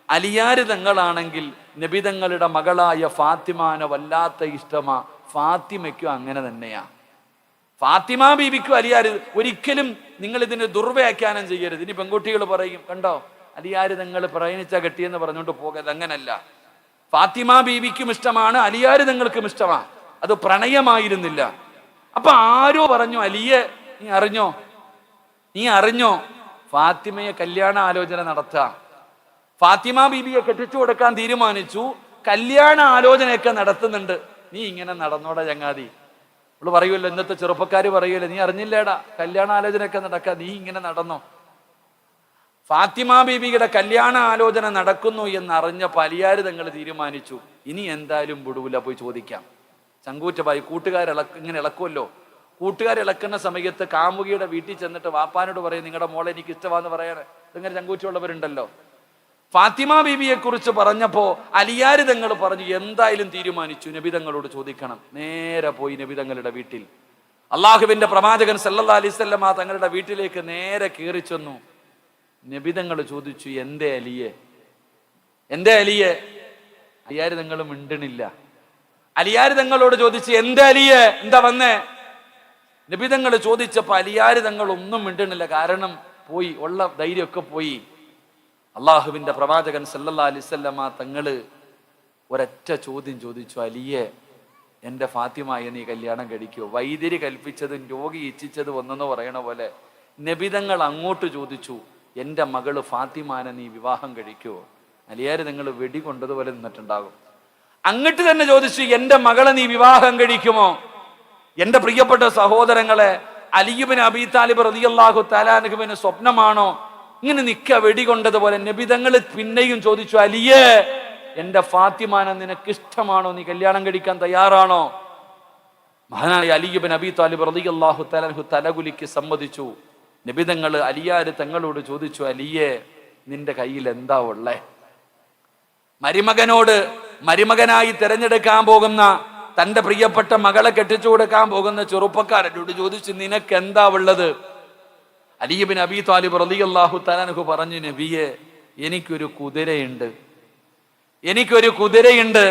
B: അലിയാര് തങ്ങളാണെങ്കിൽ നബിതങ്ങളുടെ മകളായ ഫാത്തിമാനെ വല്ലാത്ത ഇഷ്ടമാ. ഫാത്തിമയ്ക്കും അങ്ങനെ തന്നെയാ. ഫാത്തിമ ബീബിക്കും അലിയാര് ഒരിക്കലും നിങ്ങൾ ഇതിന് ദുർവ്യാഖ്യാനം ചെയ്യരുത്. ഇനി പെൺകുട്ടികൾ പറയും, കണ്ടോ അലിയാര് തങ്ങൾ പ്രയണിച്ച കെട്ടിയെന്ന് പറഞ്ഞുകൊണ്ട് പോകരുത്. അങ്ങനല്ല. ഫാത്തിമ ബീവിക്കും ഇഷ്ടമാണ്, അലിയാര് തങ്ങൾക്കും ഇഷ്ടമാണ്. അത് പ്രണയമായിരുന്നില്ല. അപ്പൊ ആരോ പറഞ്ഞു, അലിയെ നീ അറിഞ്ഞോ ഫാത്തിമയെ കല്യാണ ആലോചന നടത്താം. ഫാത്തിമ ബീബിയെ കെട്ടിച്ചു കൊടുക്കാൻ തീരുമാനിച്ചു. കല്യാണ ആലോചനയൊക്കെ നടത്തുന്നുണ്ട്. നീ ഇങ്ങനെ നടന്നോടാ ചങ്ങാതി. അവള് പറയുമല്ലോ, ഇന്നത്തെ ചെറുപ്പക്കാര് പറയുമല്ലോ, നീ അറിഞ്ഞില്ലേടാ കല്യാണ ആലോചനയൊക്കെ നടക്കാം, നീ ഇങ്ങനെ നടന്നോ. ഫാത്തിമ ബീബിയുടെ കല്യാണ ആലോചന നടക്കുന്നു എന്നറിഞ്ഞപ്പോൾ അലിയാര് തങ്ങൾ തീരുമാനിച്ചു, ഇനി എന്തായാലും വിടൂല, പോയി ചോദിക്കാം. ചങ്കൂറ്റമായി ഇങ്ങനെ ഇളക്കുമല്ലോ. കൂട്ടുകാരിളക്കുന്ന സമയത്ത് കാമുകിയുടെ വീട്ടിൽ ചെന്നിട്ട് വാപ്പാനോട് പറയും, നിങ്ങളുടെ മോളെ എനിക്ക് ഇഷ്ടമാണെന്ന് പറയണേ. ഇങ്ങനെ ചങ്കൂറ്റുള്ളവരുണ്ടല്ലോ. ഫാത്തിമ ബീബിയെ കുറിച്ച് പറഞ്ഞപ്പോ അലിയാര് തങ്ങൾ പറഞ്ഞു, എന്തായാലും തീരുമാനിച്ചു, നബിതങ്ങളോട് ചോദിക്കണം. നേരെ പോയി നബിതങ്ങളുടെ വീട്ടിൽ. അള്ളാഹുവിന്റെ പ്രവാചകൻ സല്ലല്ലാഹു അലൈഹി വസല്ലമ തങ്ങളുടെ വീട്ടിലേക്ക് നേരെ കയറി ചെന്നു. നബിതങ്ങൾ ചോദിച്ചു, എന്തേ അലിയെ? അലിയാര് തങ്ങൾ മിണ്ടണില്ല. അലിയാര് തങ്ങളോട് ചോദിച്ചു, എന്തേ അലിയെ, എന്താ വന്നേ? നബിതങ്ങൾ ചോദിച്ചപ്പോ അലിയാര് തങ്ങൾ ഒന്നും മിണ്ടണില്ല. കാരണം പോയി, ഉള്ള ധൈര്യമൊക്കെ പോയി. അള്ളാഹുവിന്റെ പ്രവാചകൻ സല്ലല്ലാഹു അലൈഹി വസല്ലമ തങ്ങള് ഒരൊറ്റ ചോദ്യം ചോദിച്ചു, അലിയെ, എന്റെ ഫാത്തിമയെ നീ കല്യാണം കഴിക്കുവോ? വൈദ്യര് കൽപ്പിച്ചതും രോഗി ഇച്ഛിച്ചത് ഒന്നെന്ന് പറയണ പോലെ നബിതങ്ങൾ അങ്ങോട്ട് ചോദിച്ചു, എന്റെ മകള് ഫാത്തിമാനെ നീ വിവാഹം കഴിക്കുവോ? അലിയാര് നിങ്ങൾ വെടി കൊണ്ടതുപോലെ നിന്നിട്ടുണ്ടാകും. അങ്ങോട്ട് തന്നെ ചോദിച്ചു, എന്റെ മകളെ നീ വിവാഹം കഴിക്കുമോ? എന്റെ പ്രിയപ്പെട്ട സഹോദരങ്ങളെ, അലി ഇബ്നു അബീ താലിബ് റളിയല്ലാഹു തആല അൻഹുവിന് സ്വപ്നമാണോ? ഇങ്ങനെ നിക്ക വെടികൊണ്ടതുപോലെ നബി തങ്ങൾ പിന്നെയും ചോദിച്ചു, അലിയേ, എന്റെ ഫാത്തിമാനെ നിനക്ക് ഇഷ്ടമാണോ? നീ കല്യാണം കഴിക്കാൻ തയ്യാറാണോ? മഹാനായ അലി ഇബ്നു അബീ താലിബ് റളിയല്ലാഹു തആല അൻഹു തലകുലിക്ക് സമ്മതിച്ചു. നബി തങ്ങൾ അലിയാര് തങ്ങളോട് ചോദിച്ചു, അലിയേ, നിന്റെ കയ്യിൽ എന്താ ഉള്ളേ? മരുമകനോട്, മരുമകനായി തിരഞ്ഞെടുക്കാൻ പോകുന്ന തന്റെ പ്രിയപ്പെട്ട മകളെ കെട്ടിച്ചു കൊടുക്കാൻ പോകുന്ന ചെറുപ്പക്കാരനോട് ചോദിച്ചു, നിനക്ക് എന്താ ഉള്ളത്? അലി ഇബ്നു അബീ താലിബ് റളിയല്ലാഹു തആല അൻഹു പറഞ്ഞു, നബിയെ, എനിക്കൊരു കുതിരയുണ്ട്, എനിക്കൊരു കുതിരയുണ്ട്,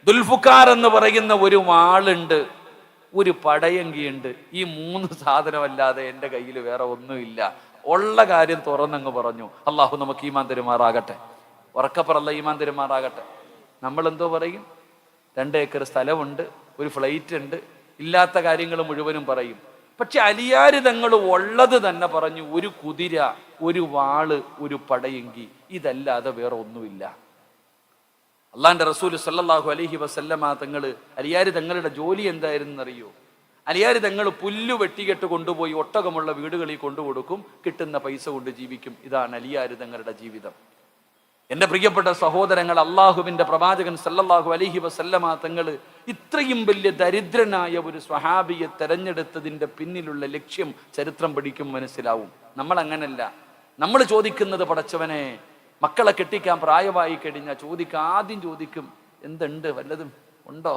B: ദുൽഫുക്കാർ എന്ന് പറയുന്ന ഒരു വാളുണ്ട്, ഒരു പടയങ്കിയുണ്ട്. ഈ 3 സാധനമല്ലാതെ എൻ്റെ കയ്യിൽ വേറെ ഒന്നുമില്ല. ഉള്ള കാര്യം തുറന്നങ്ങ് പറഞ്ഞു. അള്ളാഹു നമുക്ക് ഈമാൻ തരുമാറാകട്ടെ. ഉറക്കപ്പറല്ല, ഈമാൻ തരുമാറാകട്ടെ. നമ്മൾ എന്തോ പറയും? 2 ഏക്കർ സ്ഥലമുണ്ട്, ഒരു ഫ്ലൈറ്റ് ഉണ്ട്, ഇല്ലാത്ത കാര്യങ്ങൾ മുഴുവനും പറയും. പക്ഷെ അലിയാര് തങ്ങൾ ഉള്ളത് തന്നെ പറഞ്ഞു, ഒരു കുതിര, ഒരു വാള്, ഒരു പടയങ്കി, ഇതല്ലാതെ വേറെ ഒന്നുമില്ല. അള്ളാന്റെ റസൂൽ സല്ലല്ലാഹു അലൈഹി വസല്ലമ തങ്ങള്, അലിയാര് തങ്ങളുടെ ജോലി എന്തായിരുന്നു അറിയോ? അലിയാര് തങ്ങൾ പുല്ലു വെട്ടികെട്ട് കൊണ്ടുപോയി ഒട്ടകമുള്ള വീടുകളിൽ കൊണ്ടുകൊടുക്കും, കിട്ടുന്ന പൈസ കൊണ്ട് ജീവിക്കും. ഇതാണ് അലിയാര് തങ്ങളുടെ ജീവിതം. എന്റെ പ്രിയപ്പെട്ട സഹോദരങ്ങൾ, അള്ളാഹുവിന്റെ പ്രവാചകൻ സല്ലല്ലാഹു അലൈഹി വസല്ലമ തങ്ങൾ ഇത്രയും വലിയ ദരിദ്രനായ ഒരു സ്വഹാബിയെ തെരഞ്ഞെടുത്തതിന്റെ പിന്നിലുള്ള ലക്ഷ്യം ചരിത്രം പഠിക്കും മനസ്സിലാവും. നമ്മൾ അങ്ങനല്ല. നമ്മൾ ചോദിക്കുന്നത്, പടച്ചവനെ, മക്കളെ കെട്ടിക്കാൻ പ്രായമായി കഴിഞ്ഞാൽ ആദ്യം ചോദിക്കും, എന്തുണ്ട്, വല്ലതും ഉണ്ടോ,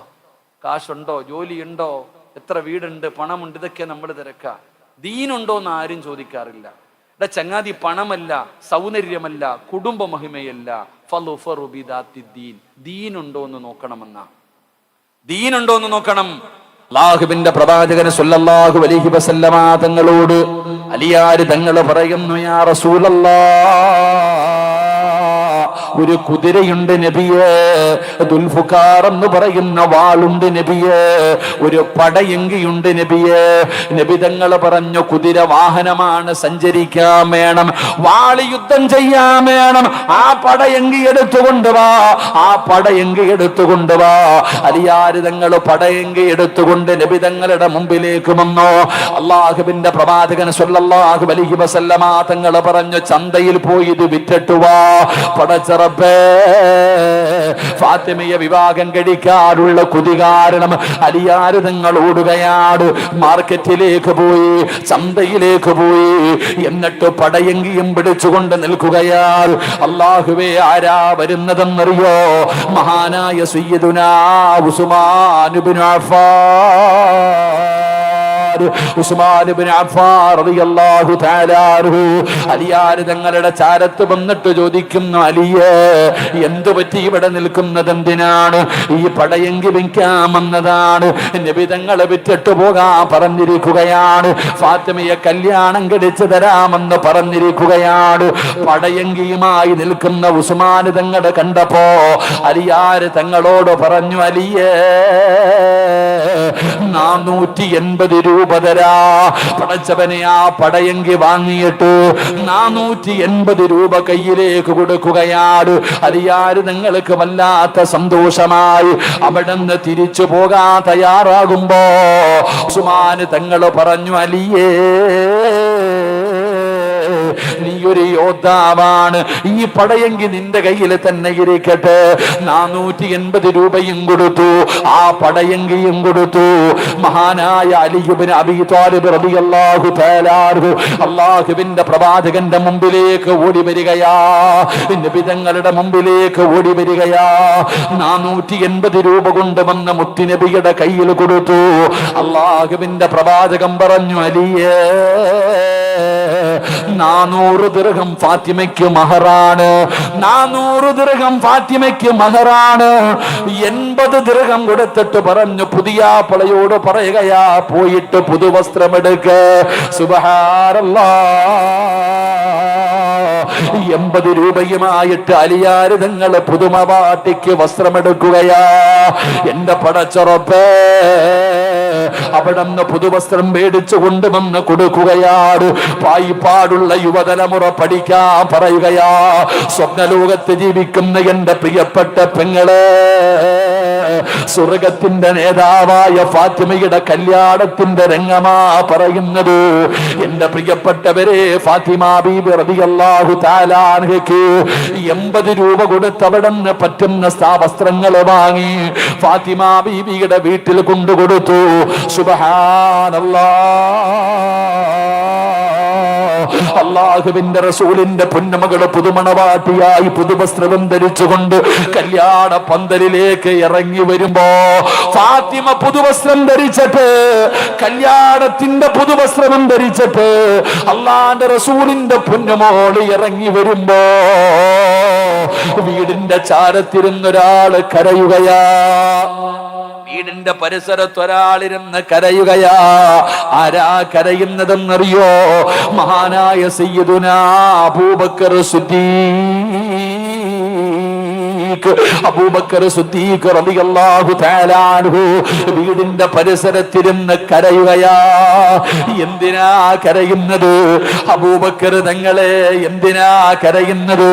B: കാശുണ്ടോ, ജോലിയുണ്ടോ, എത്ര വീടുണ്ട്, പണമുണ്ട്, ഇതൊക്കെ നമ്മൾ തിരക്കാം. ദീനുണ്ടോ എന്ന് ആരും ചോദിക്കാറില്ല. ചങ്ങാതി, പണമല്ല, സൗന്ദര്യമല്ല, കുടുംബ മഹിമയല്ല, ദീനുണ്ടോ എന്ന് നോക്കണമെന്ന. ദീനുണ്ടോ എന്ന് നോക്കണം. അല്ലാഹുവിന്റെ പ്രവാചകൻ സല്ലല്ലാഹു അലൈഹി വസല്ലമ തങ്ങളോട് അലിയാര് തങ്ങൾ പറയുന്നു, യാ റസൂലല്ലാഹ്, ഒരു കുതിരയുണ്ട് നബിയേ, ദുൽഫുക്കാർ എന്ന് പറയുന്ന വാളുണ്ട് നബിയേ, ഒരു പടയങ്കിയുണ്ട് നബിയേ. നബി തങ്ങൾ പറഞ്ഞു, കുതിര വാഹനമാണ്, സഞ്ചരിക്കാൻ വേണം, വാള് യുദ്ധം ചെയ്യാൻ വേണം. ആ പടയങ്കി എടുത്തുകൊണ്ടുവാ, ആ പടയങ്കി എടുത്തുകൊണ്ടുവാ. അലിയാര് തങ്ങൾ പടയങ്കി എടുത്തുകൊണ്ട് നബി തങ്ങളുടെ മുമ്പിലേക്ക് വന്നു. അല്ലാഹുവിന്റെ പ്രവാചകൻ സല്ലല്ലാഹു അലൈഹി വസല്ലമ തങ്ങൾ പറഞ്ഞു, ചന്തയിൽ പോയി ഇത് വിറ്റിട്ടുവാ. പടച്ചറപ്പേ, ഫാത്തിമയെ വിവാഹം കഴിക്കാനുള്ള കൊതി കാരണം അലിയാര് തങ്ങൾ ഓടുകയാണ്. മാർക്കറ്റിലേക്ക് പോയി, ചന്തയിലേക്ക് പോയി, എന്നിട്ട് പടയങ്കിയും പിടിച്ചുകൊണ്ട് നിൽക്കുകയാണ്. അല്ലാഹുവേ, ആരാ വരുന്നതെന്നറിയോ? മഹാനായ സയ്യിദുനാ ഉസ്മാൻ ഇബ്നു ഉസ്മാൻ ഇബ്നു അഫ്ഫാൻ റളിയല്ലാഹു തആല അൻഹു അലിയാർ തങ്ങളുടെ ചാരത്ത് വന്നിട്ട് ചോദിക്കുന്നു, അലിയേ, എന്തു പറ്റി ഇവിടെ നിൽക്കുന്നത് എന്തിനാണ്? ഈ പടയങ്കി വിൽക്കാമെന്നതാണ്. നബി തങ്ങളെ വിറ്റിട്ട് പോകാൻ പറഞ്ഞിരിക്കുകയാണ്. ഫാത്തിമയെ കല്യാണം കഴിച്ചു തരാമെന്ന് പറഞ്ഞിരിക്കുകയാണ്. പടയങ്കിയുമായി നിൽക്കുന്ന ഉസ്മാൻ തങ്ങളെ കണ്ടപ്പോ അലിയാർ തങ്ങളോട് പറഞ്ഞു, അലിയേ, 480 രൂപ തരാ. പടച്ചവനെ, ആ പടയങ്കി വാങ്ങിയിട്ട് 480 രൂപ കയ്യിലേക്ക് കൊടുക്കുകയാണ്. അലിയാര് നിങ്ങൾക്ക് വല്ലാത്ത സന്തോഷമായി. അവിടെ നിന്ന് തിരിച്ചു പോകാൻ തയ്യാറാകുമ്പോ ഉസ്മാൻ തങ്ങൾ പറഞ്ഞു, അലിയേ, നീ ഒരു യോദ്ധാവാണ്, ഈ പടയങ്കി നിന്റെ കയ്യിൽ തന്നെ ഇരിക്കട്ടെ. 480 രൂപയും കൊടുത്തു, ആ പടയങ്കിയും കൊടുത്തു. മഹാനായ അലി ഇബ്നു അബീ ത്വാലിബ് റളിയല്ലാഹു തആല അൻഹു അല്ലാഹുവിന്റെ പ്രവാചകന്റെ മുമ്പിലേക്ക് ഓടി വരികയാ. നബി തങ്ങളുടെ മുമ്പിലേക്ക് ഓടി വരികയാ. 480 രൂപ കൊണ്ടുവന്ന മുത്തുനബിയുടെ കയ്യിൽ കൊടുത്തു. അല്ലാഹുവിന്റെ പ്രവാചകൻ പറഞ്ഞു, അലിയേ, 400 ദിർഹം ഫാത്തിമയ്ക്ക് മഹറാണ്. 400 ദിർഹം ഫാത്തിമയ്ക്ക് മഹറാണ്. 80 ദിർഹം കൊടുത്തിട്ട് പറഞ്ഞു, പുതിയ പളയോട് പറയുകയാ, പോയിട്ട് പുതുവസ്ത്രമെടുക്ക. സുബ്ഹാനല്ലാഹ്, 80 രൂപയുമായിട്ട് അലിയാർ തങ്ങൾ പുതുമവാട്ടിക്ക് വസ്ത്രമെടുക്കുകയാ. എന്റെ പടച്ചറപ്പേ, അവിടുന്ന് പുതുവസ്ത്രം മേടിച്ചു കൊണ്ടുവന്ന് കൊടുക്കുകയാണ്. പായിപ്പാടുള്ള യുവതലമുറ പഠിക്കാൻ പറയുകയാ. സ്വപ്നലോകത്ത് ജീവിക്കുന്ന എന്റെ പ്രിയപ്പെട്ട പെങ്ങളെ, സ്വർഗത്തിന്റെ നേതാവായ ഫാത്തിമയുടെ കല്യാണത്തിന്റെ രംഗമാ പറയുന്നത്. എന്റെ പ്രിയപ്പെട്ടവരെ, ഫാത്തിമ ബീബി റളിയല്ലാഹു തആല അൻഹയ്ക്ക് 80 രൂപ കൊടുത്ത് അവിടുന്ന് പറ്റുന്ന വസ്ത്രങ്ങൾ വാങ്ങി ഫാത്തിമ ബീബിയുടെ വീട്ടിൽ കൊണ്ടുകൊടുത്തു. സുബ്ഹാനല്ലാഹ്, അല്ലാഹുവിന്റെ റസൂലിന്റെ പൊന്നുമകള് പുതുമണവാട്ടിയായി പുതുവസ്ത്രം ധരിച്ചുകൊണ്ട് കല്യാണ പന്തലിലേക്ക് ഇറങ്ങി വരുമ്പോ ഫാത്തിമ പുതുവസ്ത്രം ധരിച്ചിട്ട്, കല്യാണത്തിന്റെ പുതുവസ്ത്രം ധരിച്ചിട്ട് അല്ലാഹുവിന്റെ റസൂലിന്റെ പൊന്നുമോള് ഇറങ്ങി വരുമ്പോ വീടിന്റെ ചാരത്തിരുന്നൊരാള് കരയുകയാ. വീടിന്റെ പരിസരത്ത് ഒരാളിരുന്ന് കരയുകയാ. ആരാ കരയുന്നതെന്നറിയോ? മഹാനായ സയ്യിദുനാ അബൂബക്കർ സിദ്ദീഖ് റളിയല്ലാഹു തആല അൻഹു വീടിന്റെ പരിസരത്തിരുന്ന് കരയുകയാ. എന്തിനാ കരയുന്നത്? അബൂബക്കർ തങ്ങളെ എന്തിനാ കരയുന്നത്?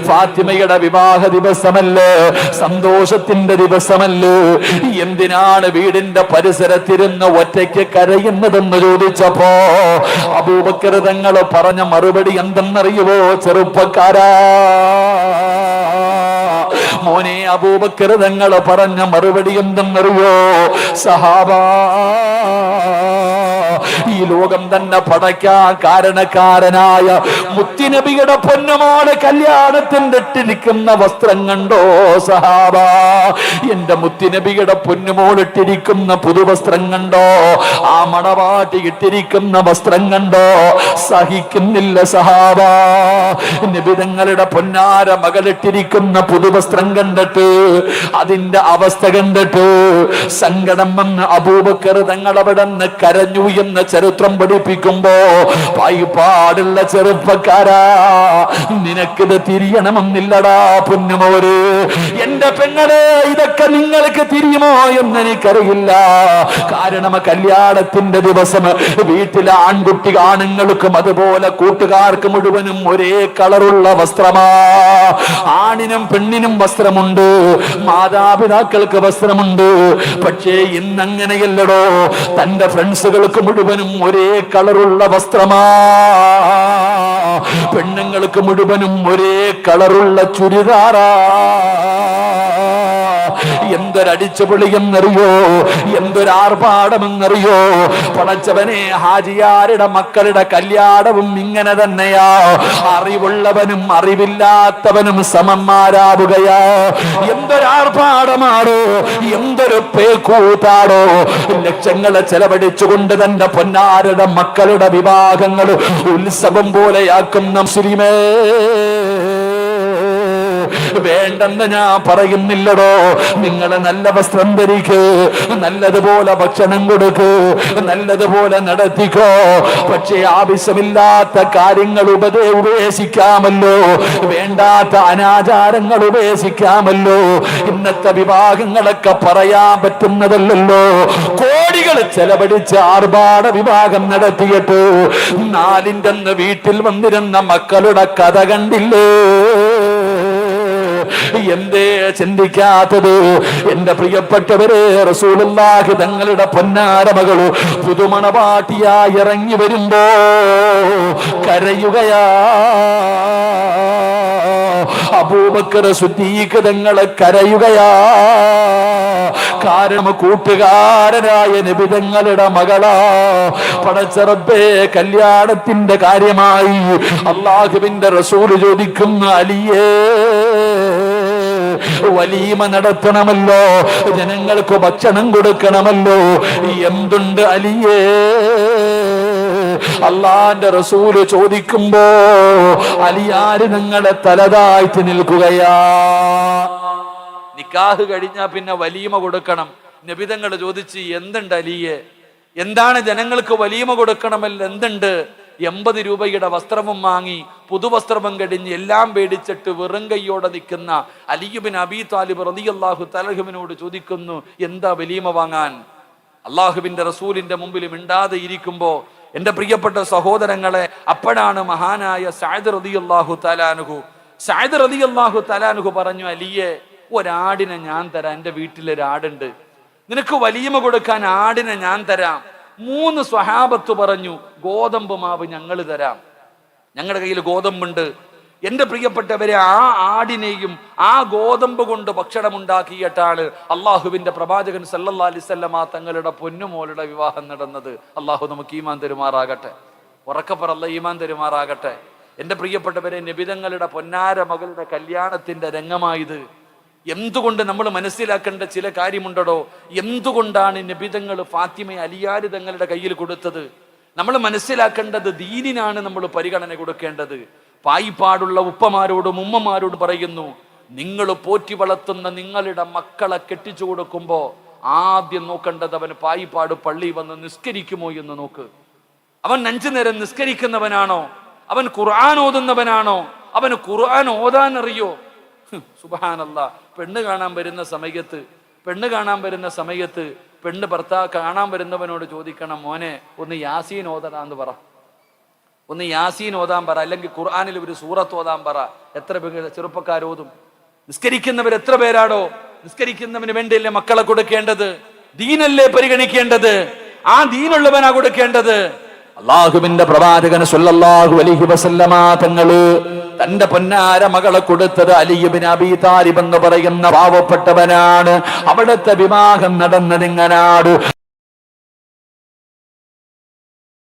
B: ഫാത്തിമയുടെ വിവാഹ ദിവസമല്ലേ, സന്തോഷത്തിന്റെ ദിവസമല്ലേ, എന്തിനാണ് വീടിന്റെ പരിസരത്തിരുന്ന് ഒറ്റയ്ക്ക് കരയുന്നതെന്ന് ചോദിച്ചപ്പോ അബൂബക്കർ തങ്ങൾ പറഞ്ഞ മറുപടി എന്തെന്നറിയുവോ? ചെറുപ്പക്കാരാ, മോനെ, അബൂബക്കർ തങ്ങൾ പറഞ്ഞ മറുപടി എന്തെന്നറിയോ? സഹാബാ, ഈ ലോകം തന്നെ പടയ്ക്കാൻ കാരണക്കാരനായ മുത്തുനബിയുടെ പൊന്നുമോളെ കല്യാണത്തിന്റെ ഇട്ടിരിക്കുന്ന വസ്ത്രം കണ്ടോ സഹാബാ? എന്റെ മുത്തുനബിയുടെ പൊന്നുമോളിട്ടിരിക്കുന്ന പുതുവസ്ത്രം കണ്ടോ? ആ മണവാട്ടി ഇട്ടിരിക്കുന്ന വസ്ത്രം കണ്ടോ? സഹിക്കുന്നില്ല സഹാബാ. നബി തങ്ങളുടെ പൊന്നാര മകളിട്ടിരിക്കുന്ന പുതുവസ്ത്രം കണ്ടിട്ട്, അതിന്റെ അവസ്ഥ കണ്ടിട്ട് സങ്കടം വന്ന് അബൂബക്കർ തങ്ങൾ അവിടെ നിന്ന് കരഞ്ഞു എന്ന് ചരിത്രം പഠിപ്പിക്കുമ്പോ, പായിപ്പാടുള്ള ചെറുപ്പക്കാരാ, നിനക്കിത് തിരിയണമെന്നില്ലടാ പൊന്നുമോര്. എന്റെ പെങ്ങളെ, ഇതൊക്കെ നിങ്ങൾക്ക് തിരിയുമോ എന്ന് എനിക്കറിയില്ല. കാരണം കല്യാണത്തിന്റെ ദിവസം വീട്ടിലെ ആണുങ്ങൾക്കും അതുപോലെ കൂട്ടുകാർക്ക് മുഴുവനും ഒരേ കളറുള്ള വസ്ത്രമാ. ആണിനും പെണ്ണിനും വസ്ത്രമുണ്ട്, മാതാപിതാക്കൾക്ക് വസ്ത്രമുണ്ട്. പക്ഷേ ഇന്നങ്ങനെയല്ലടോ. തന്റെ ഫ്രണ്ട്സുകൾക്ക് മുഴുവനും ഒരേ കളറുള്ള വസ്ത്രമാ. പെണ്ണുങ്ങൾക്ക് മുഴുവനും ഒരേ കളറുള്ള ചുരിദാറാ. എന്തൊരടിച്ചുപൊളിയെന്നറിയോ? എന്തൊരാർഭാടമെന്നറിയോ? പടച്ചവനെ, ഹാജിയാരുടെ മക്കളുടെ കല്യാണവും ഇങ്ങനെ തന്നെയാ. അറിവുള്ളവനും അറിവില്ലാത്തവനും സമന്മാരാവുകയാ. എന്തൊരാർഭാടമാണോ, എന്തൊരു പേക്കൂത്താടോ. ലക്ഷങ്ങളെ ചെലവഴിച്ചുകൊണ്ട് തന്റെ പൊന്നാരുടെ മക്കളുടെ വിവാഹങ്ങൾ ഉത്സവം പോലെയാക്കുന്ന മുസ്ലിമേ, വേണ്ടെന്ന് ഞാൻ പറയുന്നില്ലടോ. നിങ്ങൾ നല്ല വസ്ത്രം ധരിക്ക്, നല്ലതുപോലെ ഭക്ഷണം കൊടുക്ക്, നല്ലതുപോലെ നടത്തിക്കോ. പക്ഷേ ആവശ്യമില്ലാത്ത കാര്യങ്ങൾ ഉപേക്ഷിക്കാമല്ലോ, വേണ്ടാത്ത അനാചാരങ്ങൾ ഉപേക്ഷിക്കാമല്ലോ. ഇന്നത്തെ വിവാഹങ്ങളൊക്കെ പറയാൻ പറ്റുന്നതല്ലല്ലോ. കോടികൾ ചെലവഴിച്ച് ആർഭാട വിവാഹം നടത്തിയിട്ട് നാലിൻ്റെ അന്ന് വീട്ടിൽ വന്നിരുന്ന മക്കളുടെ കഥ കണ്ടില്ലേ? എന്തേ ചിന്തിക്കാത്തത്? എന്റെ പ്രിയപ്പെട്ടവരെ, റസൂലുള്ളാഹി തങ്ങളുടെ പൊന്നാര മകള് പുതുമണവാട്ടിയായി ഇറങ്ങി വരുമ്പോ കരയുകയാ. അബൂബക്കർ സിദ്ദീഖ് തങ്ങളെ കരയുകയാ. കാരണം കൂട്ടുകാരനായ നബി തങ്ങളുടെ മകളാ. പടച്ച റബ്ബേ, കല്യാണത്തിന്റെ കാര്യമായി അല്ലാഹുവിന്റെ റസൂൽ ചോദിക്കുന്ന അലിയേ, വലീമ നടത്തണമല്ലോ, ജനങ്ങൾക്ക് ഭക്ഷണം കൊടുക്കണമല്ലോ, എന്തുണ്ട് അലിയേ? അള്ളാന്റെ റസൂല് ചോദിക്കുമ്പോ അലിയാര് നിങ്ങളെ തലതാഴ്ത്തി നിൽക്കുകയാ. നിക്കാഹ് കഴിഞ്ഞാ പിന്നെ വലീമ കൊടുക്കണം. നബിതങ്ങൾ ചോദിച്ച്, എന്തുണ്ട് അലിയെ? എന്താണ് ജനങ്ങൾക്ക് വലീമ കൊടുക്കണമല്ലോ, എന്തുണ്ട്? 80 രൂപയുടെ വസ്ത്രവും വാങ്ങി പുതുവസ്ത്രവും കഴിഞ്ഞ് എല്ലാം പേടിച്ചിട്ട് വെറും കൈയോടെ നിൽക്കുന്ന അലി ഇബ്നു അബീ ത്വാലിബ് റളിയല്ലാഹു തആല അൻഹുവിനോട് ചോദിക്കുന്നു, എന്താ വലീമ വാങ്ങാൻ? അള്ളാഹുവിന്റെ റസൂലിന്റെ മുമ്പിൽ മിണ്ടാതെ ഇരിക്കുമ്പോ എന്റെ പ്രിയപ്പെട്ട സഹോദരങ്ങളെ, അപ്പോഴാണ് മഹാനായ സഅദ് റളിയല്ലാഹു തആല അൻഹു പറഞ്ഞു, അലിയെ, ഒരാടിനെ ഞാൻ തരാം, എൻ്റെ വീട്ടിലൊരാടുണ്ട്, നിനക്ക് വലീമ കൊടുക്കാൻ ആടിനെ ഞാൻ തരാം. 3 സ്വഹാബത്ത് പറഞ്ഞു, ഗോതമ്പ് മാവ് ഞങ്ങൾ തരാം, ഞങ്ങളുടെ കയ്യിൽ ഗോതമ്പുണ്ട്. എന്റെ പ്രിയപ്പെട്ടവരെ, ആ ആടിനെയും ആ ഗോതമ്പ് കൊണ്ട് ഭക്ഷണം ഉണ്ടാക്കിയിട്ടാണ് അള്ളാഹുവിന്റെ പ്രവാചകൻ സല്ലല്ലാഹു അലൈഹി വസല്ലമ തങ്ങളുടെ പൊന്നുമോളുടെ വിവാഹം നടന്നത്. അള്ളാഹു നമുക്ക് ഈമാൻ തരുമാറാകട്ടെ. ഉറക്കപ്പറ, അല്ലാഹ് ഈമാൻ തരുമാറാകട്ടെ. എന്റെ പ്രിയപ്പെട്ടവരെ, നബിതങ്ങളുടെ പൊന്നാര മകളുടെ കല്യാണത്തിന്റെ രംഗമായത്. എന്തുകൊണ്ട് നമ്മൾ മനസ്സിലാക്കേണ്ട ചില കാര്യമുണ്ടോ? എന്തുകൊണ്ടാണ് നബിതങ്ങൾ ഫാത്തിമയെ അലിയാർ തങ്ങളുടെ കയ്യിൽ കൊടുത്തത്? നമ്മൾ മനസ്സിലാക്കേണ്ടത് ദീനിനാണ് നമ്മൾ പരിഗണന കൊടുക്കേണ്ടത്. പായിപ്പാടുള്ള ഉപ്പമാരോടും ഉമ്മമാരോടും പറയുന്നു, നിങ്ങൾ പോറ്റി വളർത്തുന്ന നിങ്ങളുടെ മക്കളെ കെട്ടിച്ചു കൊടുക്കുമ്പോ ആദ്യം നോക്കേണ്ടത് അവന് പായിപ്പാട് പള്ളി വന്ന് നിസ്കരിക്കുമോ എന്ന് നോക്ക്. അവൻ 5 നേരം നിസ്കരിക്കുന്നവനാണോ? അവൻ ഖുർആൻ ഓതുന്നവനാണോ? അവന് ഖുർആൻ ഓതാൻ അറിയോ? സുബ്ഹാനല്ലാഹ്. പെണ്ണ് കാണാൻ വരുന്ന സമയത്ത് പെണ്ണ് ഭർത്താവ് കാണാൻ വരുന്നവനോട് ചോദിക്കണം, മോനെ ഒന്ന് യാസീൻ ഓതാന്ന് പറ, ഒന്ന് യാസീൻ ഓതാൻ പറ, അല്ലെങ്കിൽ ഖുർആനിൽ ഒരു സൂറത്ത് ഓതാൻ പറ. എത്ര ചെറുപ്പക്കാരോതും? നിസ്കരിക്കുന്നവർ എത്ര പേരാടോ? നിസ്കരിക്കുന്നവന് വേണ്ടിയല്ലേ മക്കളെ കൊടുക്കേണ്ടത്? ദീനല്ലേ പരിഗണിക്കേണ്ടത്? ആ ദീനുള്ളവനാ കൊടുക്കേണ്ടത്. അള്ളാഹുവിന്റെ പ്രവാചകൻ സല്ലല്ലാഹു അലൈഹി വസല്ലമ തങ്ങള് തന്റെ പൊന്നാര മകളെ കൊടുത്തത് അലി ഇബ്നു അബീ താലിബ് എന്ന് പറയുന്ന പാവപ്പെട്ടവനാണ്. അവിടുത്തെ വിവാഹം നടന്നത് എങ്ങനാണ്?